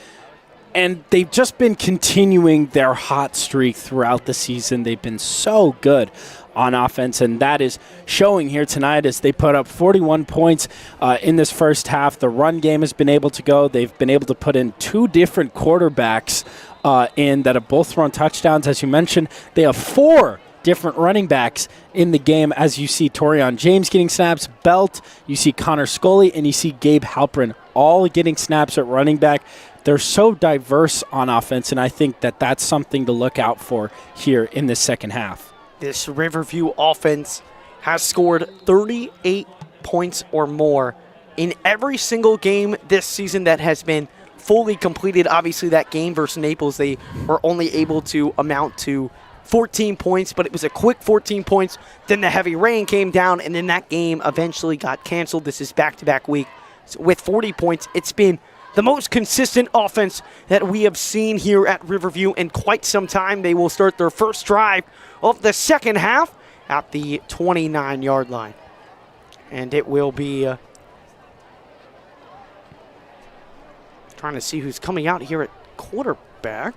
And they've just been continuing their hot streak throughout the season. They've been so good on offense, and that is showing here tonight as they put up 41 points in this first half. The run game has been able to go. They've been able to put in two different quarterbacks in that have both thrown touchdowns. As you mentioned, they have four different running backs in the game, as you see Torian James getting snaps, Belt, you see Connor Scully, and you see Gabe Halprin all getting snaps at running back. They're so diverse on offense, and I think that that's something to look out for here in this second half. This Riverview offense has scored 38 points or more in every single game this season that has been fully completed. Obviously, that game versus Naples, they were only able to amount to 14 points, but it was a quick 14 points. Then the heavy rain came down, and then that game eventually got canceled. This is back-to-back week. So with 40 points, it's been the most consistent offense that we have seen here at Riverview in quite some time. They will start their first drive of the second half at the 29-yard line. And it will be trying to see who's coming out here at quarterback.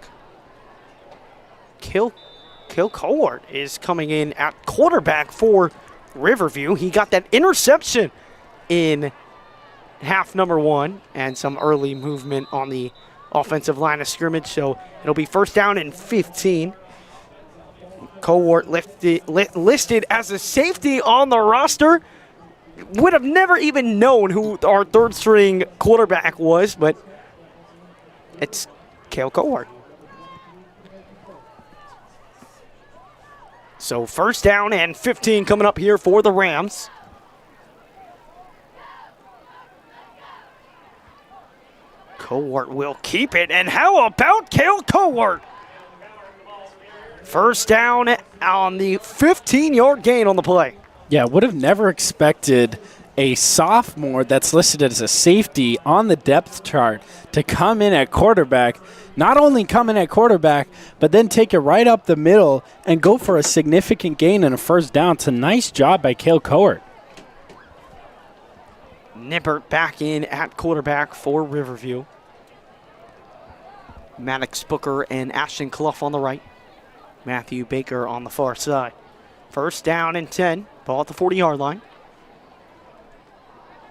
Kilcoewart is coming in at quarterback for Riverview. He got that interception in half number one and some early movement on the offensive line of scrimmage, so it'll be first down and 15. Coewart listed as a safety on the roster. Would have never even known who our third string quarterback was, but it's Kilcoewart. So first down and 15 coming up here for the Rams. Coewart will keep it, and how about Kilcoewart? First down on the 15-yard gain on the play. Yeah, would have never expected a sophomore that's listed as a safety on the depth chart to come in at quarterback. Not only come in at quarterback, but then take it right up the middle and go for a significant gain and a first down. It's a nice job by Kilcoewart. Nippert back in at quarterback for Riverview. Maddox Booker and Ashton Clough on the right. Matthew Baker on the far side. First down and 10. Ball at the 40-yard line.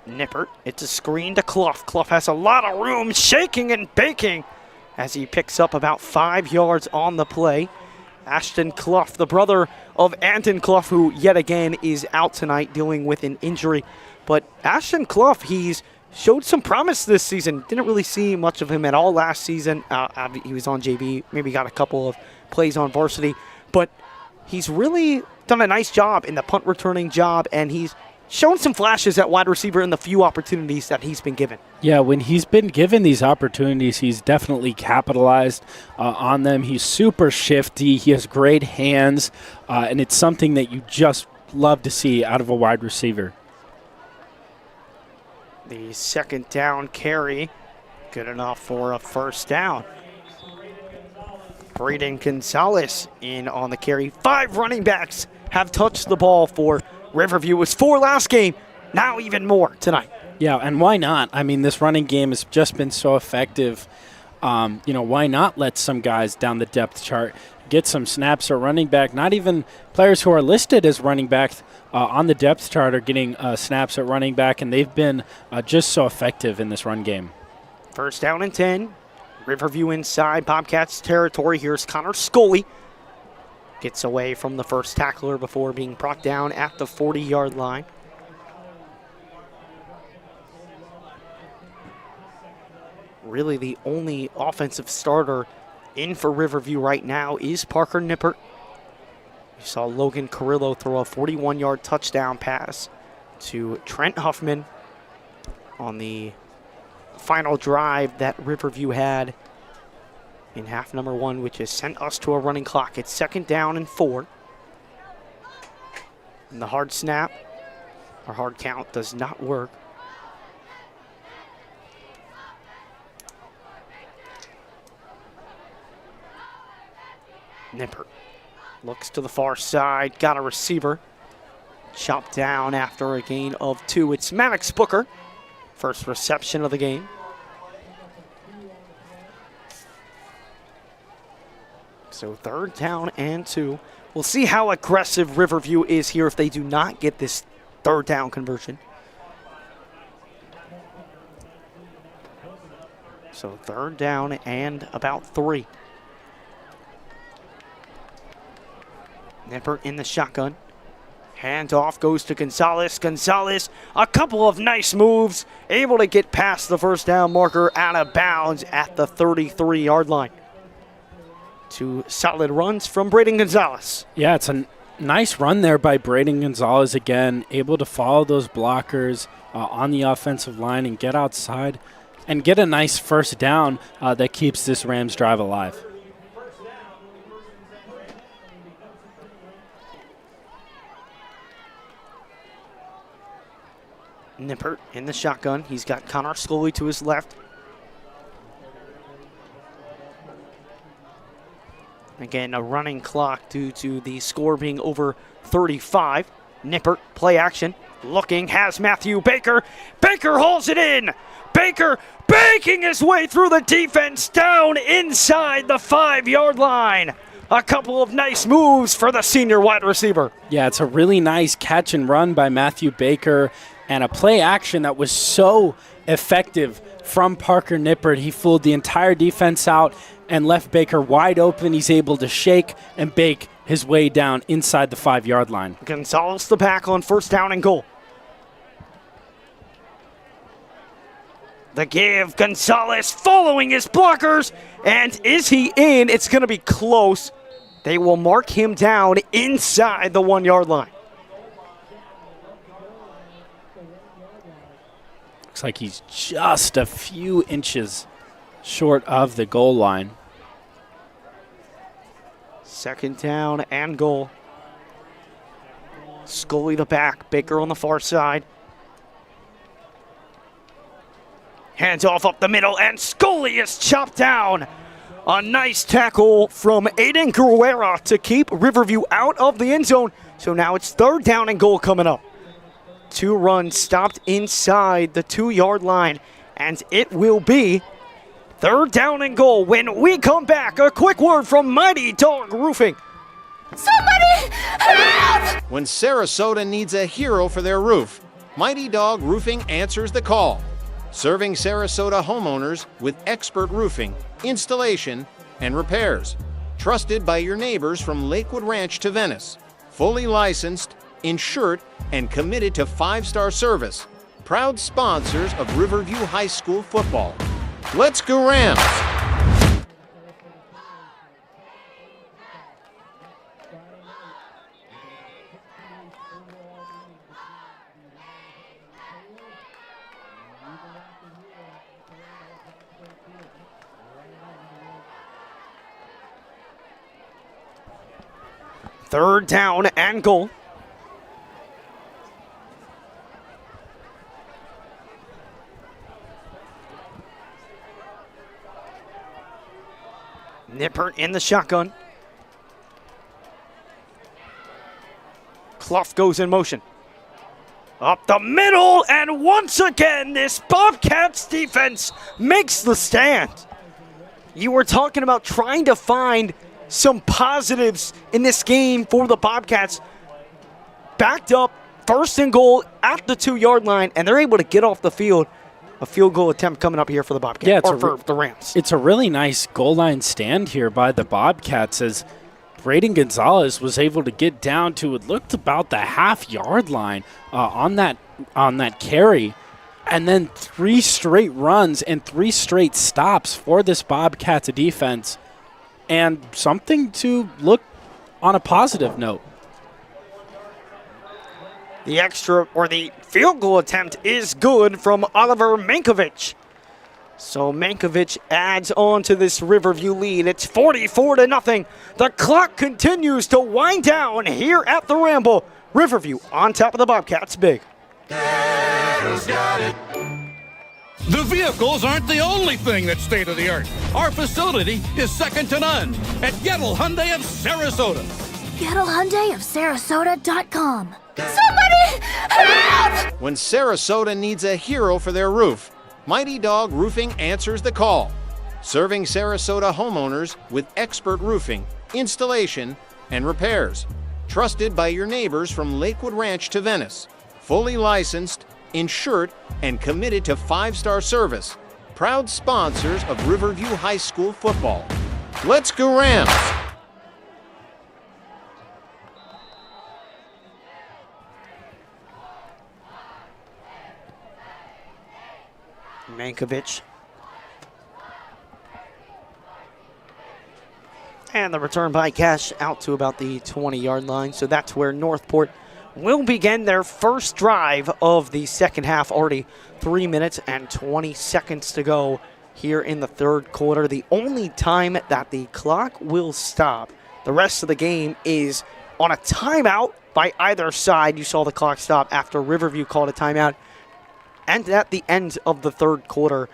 Nippert, it's a screen to Clough. Clough has a lot of room, shaking and baking as he picks up about 5 yards on the play. Ashton Clough, the brother of Anton Clough, who yet again is out tonight dealing with an injury. But Ashton Clough, he's showed some promise this season. Didn't really see much of him at all last season. He was on JV, maybe got a couple of plays on varsity. But he's really done a nice job in the punt returning job, and he's shown some flashes at wide receiver in the few opportunities that he's been given. Yeah, when he's been given these opportunities, he's definitely capitalized on them. He's super shifty. He has great hands, and it's something that you just love to see out of a wide receiver. The second down carry, good enough for a first down. Braden Gonzalez in on the carry. 5 running backs have touched the ball for Riverview. It was 4 last game, now even more tonight. Yeah, and why not? I mean, this running game has just been so effective. Why not let some guys down the depth chart get some snaps at running back? Not even players who are listed as running backs on the depth chart are getting snaps at running back, and they've been just so effective in this run game. First down and 10. Riverview inside Bobcats territory. Here's Connor Scully. Gets away from the first tackler before being brought down at the 40-yard line. Really the only offensive starter in for Riverview right now is Parker Nippert. You saw Logan Carrillo throw a 41-yard touchdown pass to Trent Huffman on the final drive that Riverview had in half number 1, which has sent us to a running clock. It's 2nd down and 4. And the hard snap, or hard count, does not work. Nippert looks to the far side, got a receiver. Chopped down after a gain of 2. It's Maddox Booker, first reception of the game. So 3rd down and 2. We'll see how aggressive Riverview is here if they do not get this 3rd down conversion. So 3rd down and about 3. Nippert in the shotgun. Handoff goes to Gonzalez. Gonzalez, a couple of nice moves, able to get past the 1st down marker, out of bounds at the 33-yard line. 2 solid runs from Braden Gonzalez. Yeah, it's a nice run there by Braden Gonzalez again, able to follow those blockers on the offensive line and get outside and get a nice 1st down that keeps this Rams drive alive. Nippert in the shotgun. He's got Connor Scully to his left. Again, a running clock due to the score being over 35. Nippert, play action, looking, has Matthew Baker. Baker hauls it in. Baker baking his way through the defense down inside the 5-yard line. A couple of nice moves for the senior wide receiver. Yeah, it's a really nice catch and run by Matthew Baker and a play action that was so effective from Parker Nippert. He fooled the entire defense out and left Baker wide open. He's able to shake and bake his way down inside the 5-yard line. Gonzalez the back on 1st down and goal. The give, Gonzalez following his blockers, and is he in? It's going to be close. They will mark him down inside the 1-yard line. Looks like he's just a few inches short of the goal line. 2nd down and goal. Scully the back, Baker on the far side. Hands off up the middle, and Scully is chopped down. A nice tackle from Aiden Guerrera to keep Riverview out of the end zone. So now it's 3rd down and goal coming up. 2 runs stopped inside the 2-yard line, and it will be 3rd down and goal. When we come back, a quick word from Mighty Dog Roofing. Somebody help! When Sarasota needs a hero for their roof, Mighty Dog Roofing answers the call. Serving Sarasota homeowners with expert roofing, installation, and repairs. Trusted by your neighbors from Lakewood Ranch to Venice. Fully licensed, insured, and committed to 5-star service. Proud sponsors of Riverview High School football. Let's go Rams! Third down and goal. Nippert in the shotgun. Clough goes in motion. Up the middle, and once again, this Bobcats defense makes the stand. You were talking about trying to find some positives in this game for the Bobcats. Backed up, 1st and goal at the 2-yard line, and they're able to get off the field. A field goal attempt coming up here for the Bobcats, yeah, for the Rams. It's a really nice goal line stand here by the Bobcats as Braden Gonzalez was able to get down to, it looked about the half-yard line on that carry. And then 3 straight runs and 3 straight stops for this Bobcats defense. And something to look on a positive note. The extra, or the field goal attempt is good from Oliver Mankovic. So Mankiewicz adds on to this Riverview lead. It's 44-0. The clock continues to wind down here at the Ramble. Riverview on top of the Bobcats big. The vehicles aren't the only thing that's state-of-the-art. Our facility is second to none at Gettle Hyundai of Sarasota. GettleHyundaiofSarasota.com. Somebody help! When Sarasota needs a hero for their roof, Mighty Dog Roofing answers the call. Serving Sarasota homeowners with expert roofing, installation, and repairs. Trusted by your neighbors from Lakewood Ranch to Venice. Fully licensed, insured, and committed to 5-star service. Proud sponsors of Riverview High School football. Let's go Rams! Mankiewicz. And the return by Cash out to about the 20-yard line. So that's where Northport will begin their first drive of the second half. Already 3 minutes and 20 seconds to go here in the third quarter. The only time that the clock will stop. The rest of the game is on a timeout by either side. You saw the clock stop after Riverview called a timeout. And at the end of the third quarter,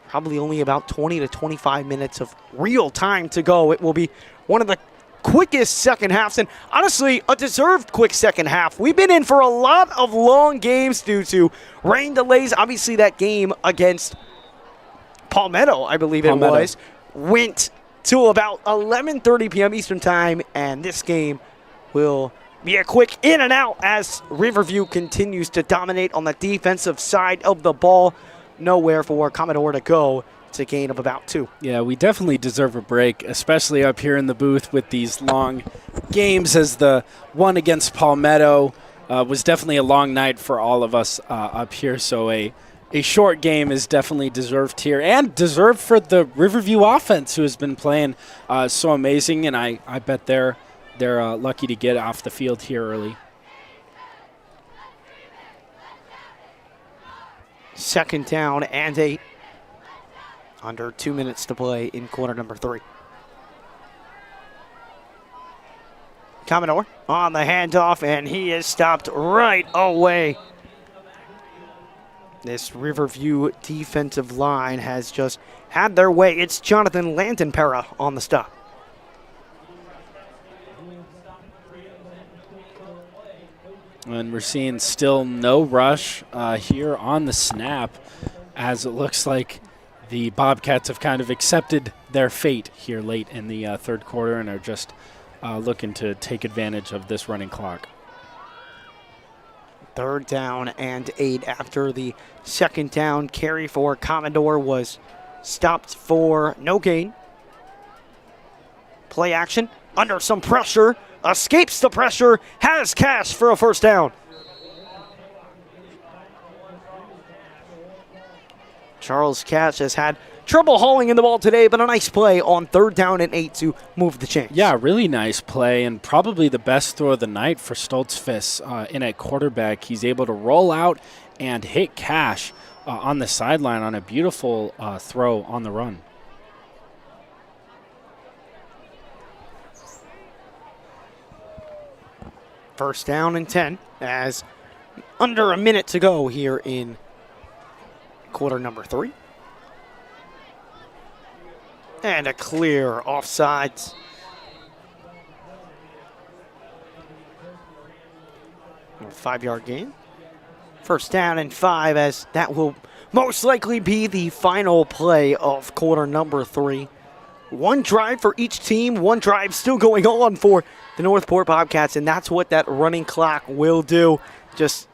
probably only about 20 to 25 minutes of real time to go. It will be one of the quickest second halves, and honestly, a deserved quick second half. We've been in for a lot of long games due to rain delays. Obviously, that game against Palmetto, I believe it was, went to about 11:30 p.m. Eastern Time, and this game will be a quick in and out as Riverview continues to dominate on the defensive side of the ball. Nowhere for Commodore to go. It's a gain of about 2. Yeah, we definitely deserve a break, especially up here in the booth with these long games, as the one against Palmetto was definitely a long night for all of us up here. So a short game is definitely deserved here, and deserved for the Riverview offense, who has been playing so amazing, and I bet they're lucky to get off the field here early. Second down and 8. Under 2 minutes to play in quarter number 3. Commodore on the handoff, and he is stopped right away. This Riverview defensive line has just had their way. It's Jonathan Landenpera on the stop. And we're seeing still no rush here on the snap, as it looks like the Bobcats have kind of accepted their fate here late in the third quarter and are just looking to take advantage of this running clock. Third down and 8 after the second down carry for Commodore was stopped for no gain. Play action under some pressure. Escapes the pressure, has Cash for a first down. Charles Cash has had trouble hauling in the ball today, but a nice play on third down and 8 to move the chains. Yeah, really nice play, and probably the best throw of the night for Stoltzfus in at quarterback. He's able to roll out and hit Cash on the sideline on a beautiful throw on the run. First down and 10 as under a minute to go here in quarter number 3. And a clear offsides. A 5-yard gain. First down and 5, as that will most likely be the final play of quarter number 3. One drive for each team, one drive still going on for the Northport Bobcats, and that's what that running clock will do. Just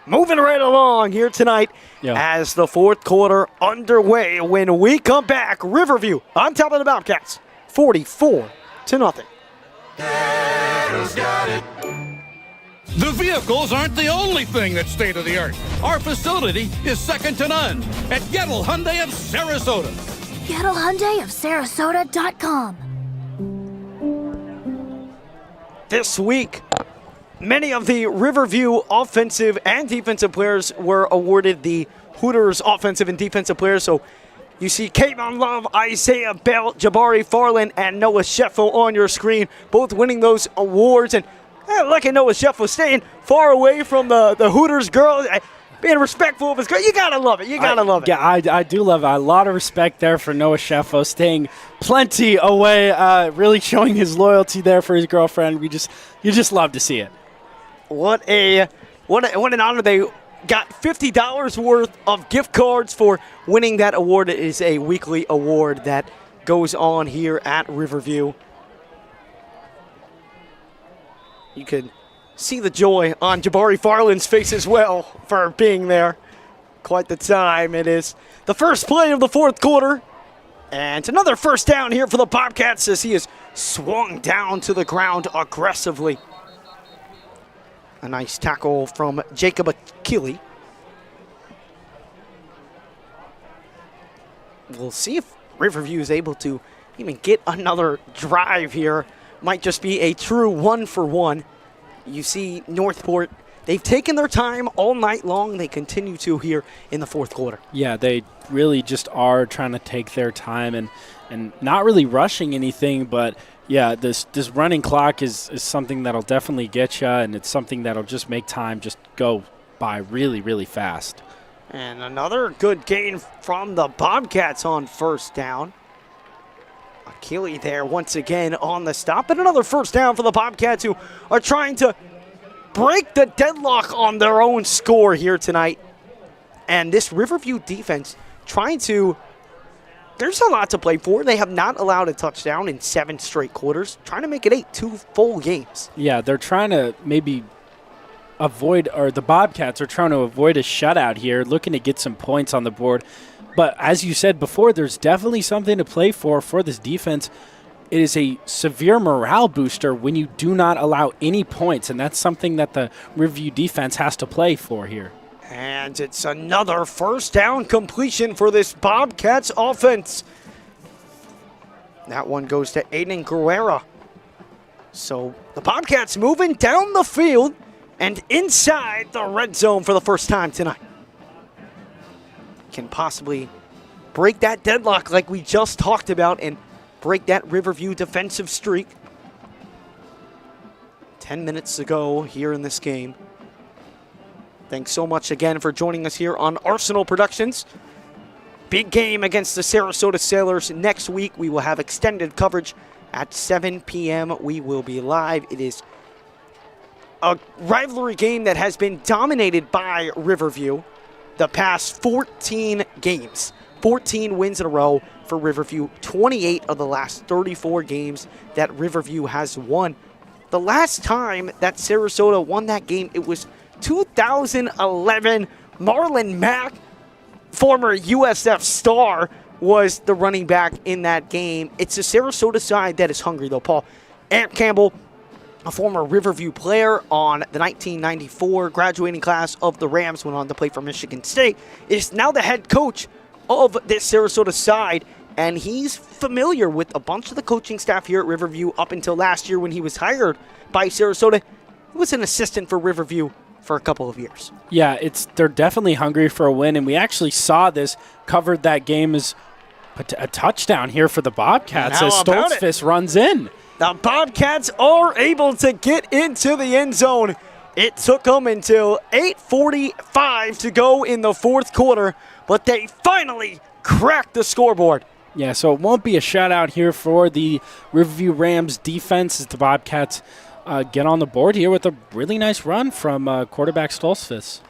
moving right along here tonight as the fourth quarter underway. When we come back, Riverview on top of the Bobcats, 44-0. The vehicles aren't the only thing that's state-of-the-art. Our facility is second to none at Gettle Hyundai of Sarasota. GettleHyundaiofSarasota.com. This week, many of the Riverview offensive and defensive players were awarded the Hooters offensive and defensive players. So You see Kayvon Love, Isaiah Bell, Jabari Farland, and Noah Sheffel on your screen, both winning those awards. And look at Noah Sheffel staying far away from the Hooters girls, being respectful of his girl. You got to love it. You got to love it. Yeah, I do love it. A lot of respect there for Noah Sheffel, staying plenty away, really showing his loyalty there for his girlfriend. You just love to see it. What an honor. They got $50 worth of gift cards for winning that award. It is a weekly award that goes on here at Riverview. You could see the joy on Jabari Farland's face as well for being there. Quite the time. It is the first play of the fourth quarter. And another first down here for the Bobcats as he is swung down to the ground aggressively. A nice tackle from Jacob Akili. We'll see if Riverview is able to even get another drive here. Might just be a true 1-for-1. You see Northport, they've taken their time all night long. They continue to here in the fourth quarter. Yeah, they really just are trying to take their time and not really rushing anything, but yeah, this running clock is something that'll definitely get you, and it's something that'll just make time just go by really, really fast. And another good gain from the Bobcats on first down. Akili there once again on the stop, and another first down for the Bobcats, who are trying to break the deadlock on their own score here tonight. And this Riverview defense trying to, there's a lot to play for. They have not allowed a touchdown in 7 straight quarters, trying to make it 2 full games. Yeah, they're trying to maybe avoid, or the Bobcats are trying to avoid a shutout here, looking to get some points on the board. But as you said before, there's definitely something to play for this defense. It is a severe morale booster when you do not allow any points, and that's something that the Riverview defense has to play for here. And it's another first down completion for this Bobcats offense. That one goes to Aiden Guerrera. So the Bobcats moving down the field and inside the red zone for the first time tonight. Can possibly break that deadlock like we just talked about and break that Riverview defensive streak. 10 minutes to go here in this game. Thanks so much again for joining us here on Arsenal Productions. Big game against the Sarasota Sailors next week. We will have extended coverage at 7 p.m. We will be live. It is a rivalry game that has been dominated by Riverview the past 14 games. 14 wins in a row for Riverview. 28 of the last 34 games that Riverview has won. The last time that Sarasota won that game, it was 2011. Marlon Mack, former USF star, was the running back in that game. It's a Sarasota side that is hungry, though, Paul. Ant Campbell, a former Riverview player on the 1994 graduating class of the Rams, went on to play for Michigan State, is now the head coach of this Sarasota side, and he's familiar with a bunch of the coaching staff here at Riverview up until last year when he was hired by Sarasota. He was an assistant for Riverview for a couple of years. Yeah, they're definitely hungry for a win, and we actually saw this, covered that game as a touchdown here for the Bobcats as Stoltzfus runs in. The Bobcats are able to get into the end zone. It took them until 8:45 to go in the fourth quarter, but they finally cracked the scoreboard. Yeah, so it won't be a shutout here for the Riverview Rams defense as the Bobcats get on the board here with a really nice run from quarterback Stoltzfus.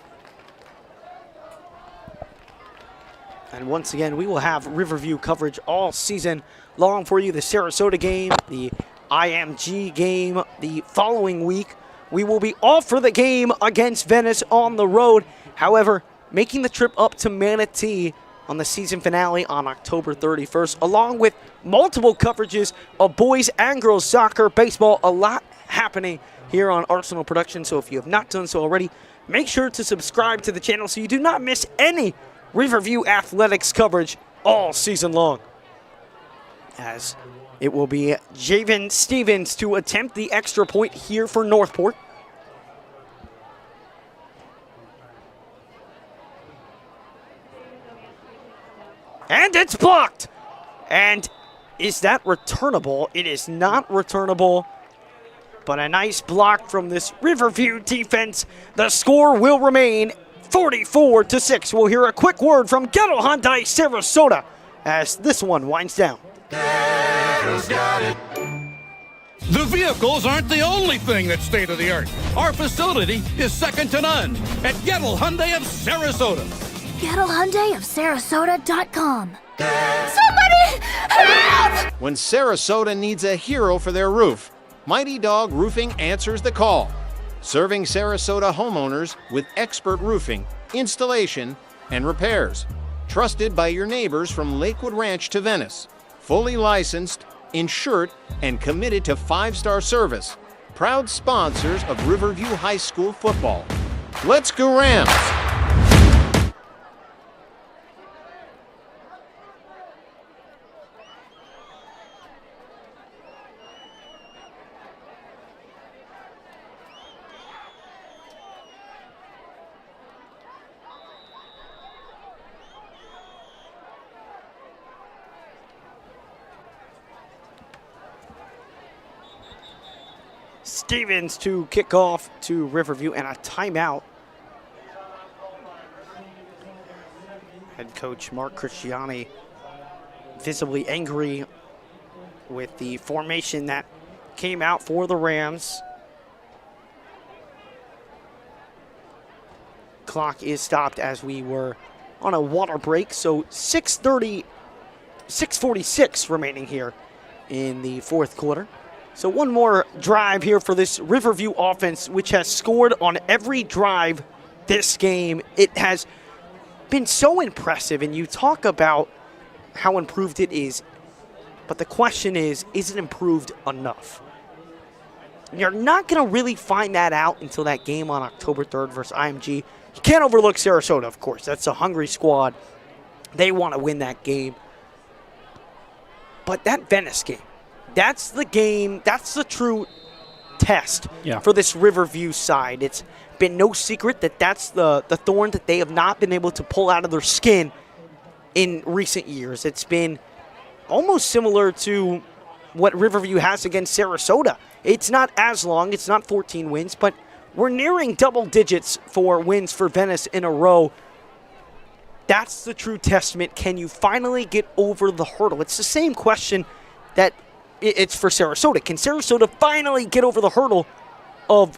And once again, we will have Riverview coverage all season long for you. The Sarasota game, the IMG game the following week. We will be off for the game against Venice on the road. However, making the trip up to Manatee on the season finale on October 31st, along with multiple coverages of boys and girls soccer, baseball, a lot happening here on Arsenal Productions. So if you have not done so already, make sure to subscribe to the channel so you do not miss any Riverview athletics coverage all season long. As it will be Javen Stevens to attempt the extra point here for Northport. And it's blocked. And is that returnable? It is not returnable. But a nice block from this Riverview defense. The score will remain 44-6. We'll hear a quick word from Gettle Hyundai Sarasota as this one winds down. The vehicles aren't the only thing that's state of the art. Our facility is second to none at Gettle Hyundai of Sarasota. Gettle Hyundai of Sarasota.com. Somebody help! When Sarasota needs a hero for their roof, Mighty Dog Roofing answers the call, serving Sarasota homeowners with expert roofing, installation, and repairs. Trusted by your neighbors from Lakewood Ranch to Venice. Fully licensed, insured, and committed to 5-star service. Proud sponsors of Riverview High School football. Let's go Rams! Stevens to kick off to Riverview and a timeout. Head coach Mark Christiani visibly angry with the formation that came out for the Rams. Clock is stopped as we were on a water break, so 6:46 remaining here in the fourth quarter. So one more drive here for this Riverview offense, which has scored on every drive this game. It has been so impressive, and you talk about how improved it is, but the question is it improved enough? You're not going to really find that out until that game on October 3rd versus IMG. You can't overlook Sarasota, of course. That's a hungry squad. They want to win that game. But that Venice game, that's the game, that's the true test for this Riverview side. It's been no secret that that's the thorn that they have not been able to pull out of their skin in recent years. It's been almost similar to what Riverview has against Sarasota. It's not as long, it's not 14 wins, but we're nearing double digits for wins for Venice in a row. That's the true testament. Can you finally get over the hurdle? It's the same question that it's for Sarasota. Can Sarasota finally get over the hurdle of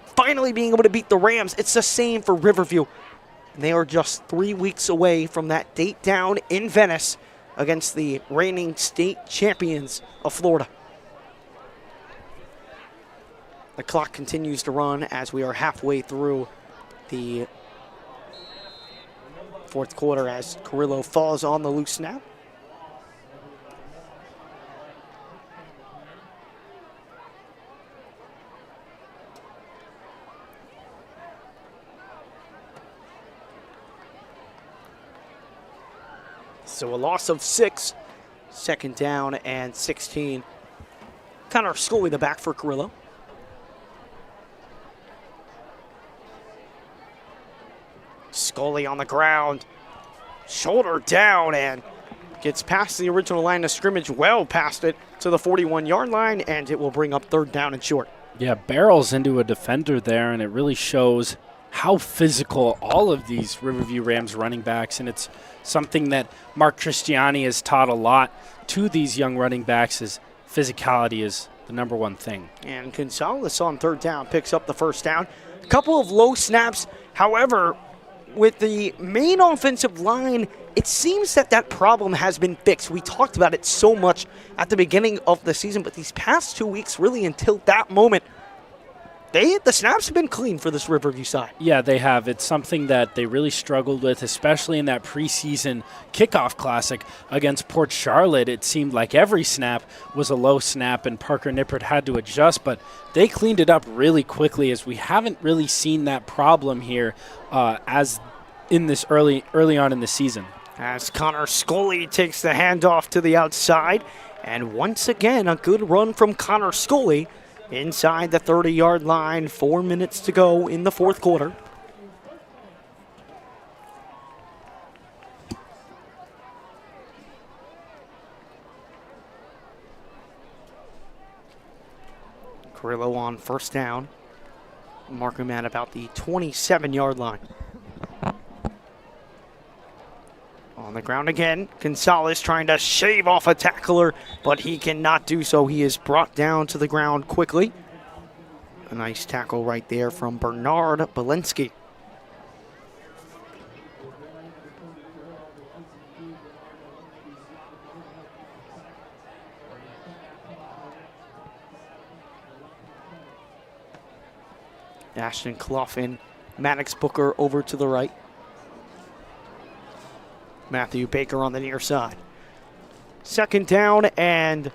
finally being able to beat the Rams? It's the same for Riverview. They are just 3 weeks away from that date down in Venice against the reigning state champions of Florida. The clock continues to run as we are halfway through the fourth quarter as Carrillo falls on the loose snap. So a loss of 6, second down and 16. Connor Scully the back for Carrillo. Scully on the ground, shoulder down, and gets past the original line of scrimmage, well past it to the 41-yard line, and it will bring up third down and short. Yeah, barrels into a defender there, and it really shows how physical all of these Riverview Rams running backs, and it's something that Mark Christiani has taught a lot to these young running backs is physicality is the number one thing. And Gonzalez on third down picks up the first down. A couple of low snaps, however, with the main offensive line, it seems that that problem has been fixed. We talked about it so much at the beginning of the season, but these past 2 weeks, really until that moment, the snaps have been clean for this Riverview side. Yeah, they have. It's something that they really struggled with, especially in that preseason kickoff classic against Port Charlotte. It seemed like every snap was a low snap, and Parker Nippert had to adjust, but they cleaned it up really quickly as we haven't really seen that problem here as in this early on in the season. As Connor Scully takes the handoff to the outside, and once again, a good run from Connor Scully inside the 30-yard line. 4 minutes to go in the fourth quarter. Carrillo on first down. Mark him at about the 27-yard line. On the ground again, Gonzalez trying to shave off a tackler, but he cannot do so. He is brought down to the ground quickly. A nice tackle right there from Bernard Belinsky. Ashton Clough and Maddox Booker over to the right. Matthew Baker on the near side. Second down and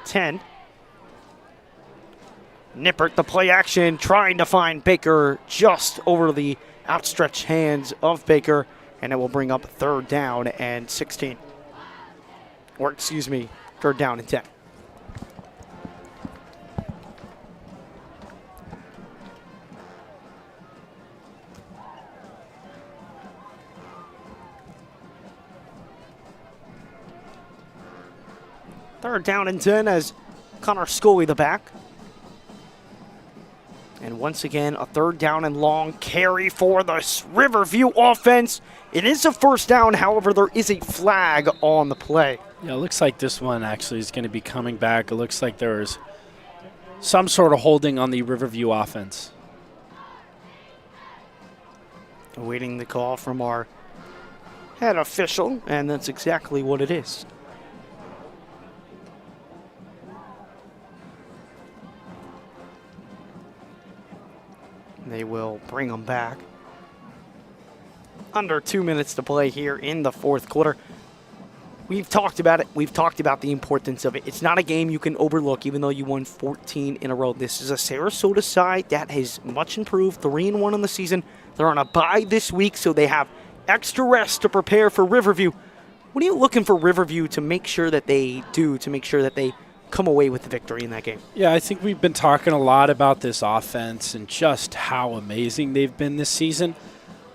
10. Nippert, the play action, trying to find Baker just over the outstretched hands of Baker, and it will bring up third down and 16. Or, excuse me, third down and 10. Third down and 10 as Connor Scully the back. And once again, a third down and long carry for the Riverview offense. It is a first down, however, there is a flag on the play. Yeah, it looks like this one actually is going to be coming back. It looks like there's some sort of holding on the Riverview offense. Awaiting the call from our head official, and that's exactly what it is. They will bring them back. Under 2 minutes to play here in the fourth quarter. We've talked about it. We've talked about the importance of it. It's not a game you can overlook, even though you won 14 in a row. This is a Sarasota side that has much improved, 3-1 on the season. They're on a bye this week, so they have extra rest to prepare for Riverview. What are you looking for Riverview to make sure that they do, to make sure that they come away with the victory in that game? Yeah, I think we've been talking a lot about this offense and just how amazing they've been this season.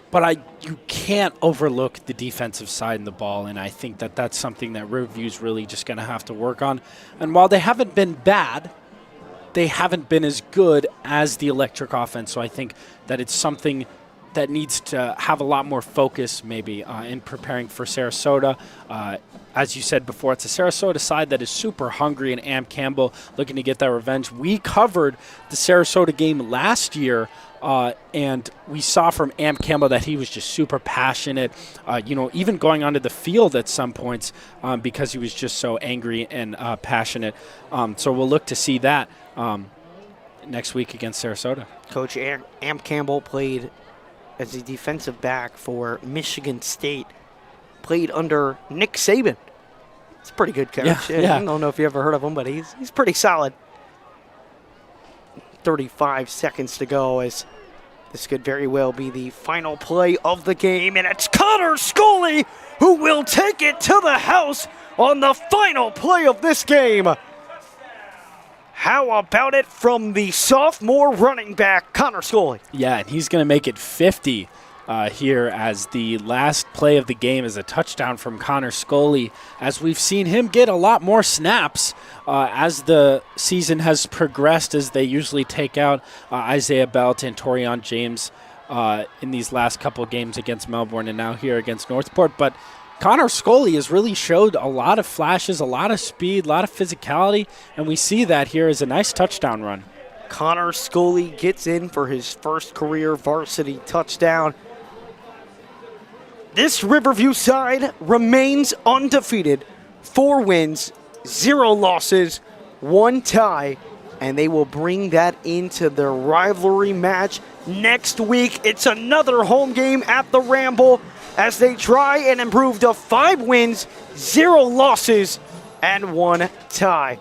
But you can't overlook the defensive side of the ball, and I think that that's something that Riverview's really just going to have to work on. And while they haven't been bad, they haven't been as good as the electric offense. So I think that it's something that needs to have a lot more focus maybe in preparing for Sarasota. As you said before, it's a Sarasota side that is super hungry, and Am Campbell looking to get that revenge. We covered the Sarasota game last year, and we saw from Am Campbell that he was just super passionate, even going onto the field at some points because he was just so angry and passionate. So we'll look to see that next week against Sarasota. Coach Am Campbell played as a defensive back for Michigan State, played under Nick Saban. It's a pretty good coach. Yeah. I don't know if you ever heard of him, but he's pretty solid. 35 seconds to go as this could very well be the final play of the game, and it's Connor Scully who will take it to the house on the final play of this game. How about it from the sophomore running back, Connor Scully? Yeah, and he's going to make it 50 here as the last play of the game is a touchdown from Connor Scully, as we've seen him get a lot more snaps as the season has progressed, as they usually take out Isaiah Belt and Torian James in these last couple of games against Melbourne and now here against Northport. But Connor Scully has really showed a lot of flashes, a lot of speed, a lot of physicality, and we see that here as a nice touchdown run. Connor Scully gets in for his first career varsity touchdown. This Riverview side remains undefeated. 4 wins, 0 losses, 1 tie, and they will bring that into their rivalry match next week. It's another home game at the Ramble as they try and improve to 5 wins, 0 losses, and 1 tie.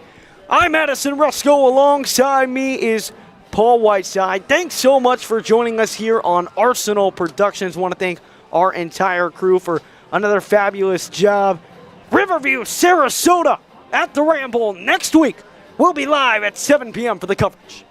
I'm Madison Rusko. Alongside me is Paul Whiteside. Thanks so much for joining us here on Arsenal Productions. I want to thank our entire crew for another fabulous job. Riverview, Sarasota at the Ramble next week. We'll be live at 7 p.m. for the coverage.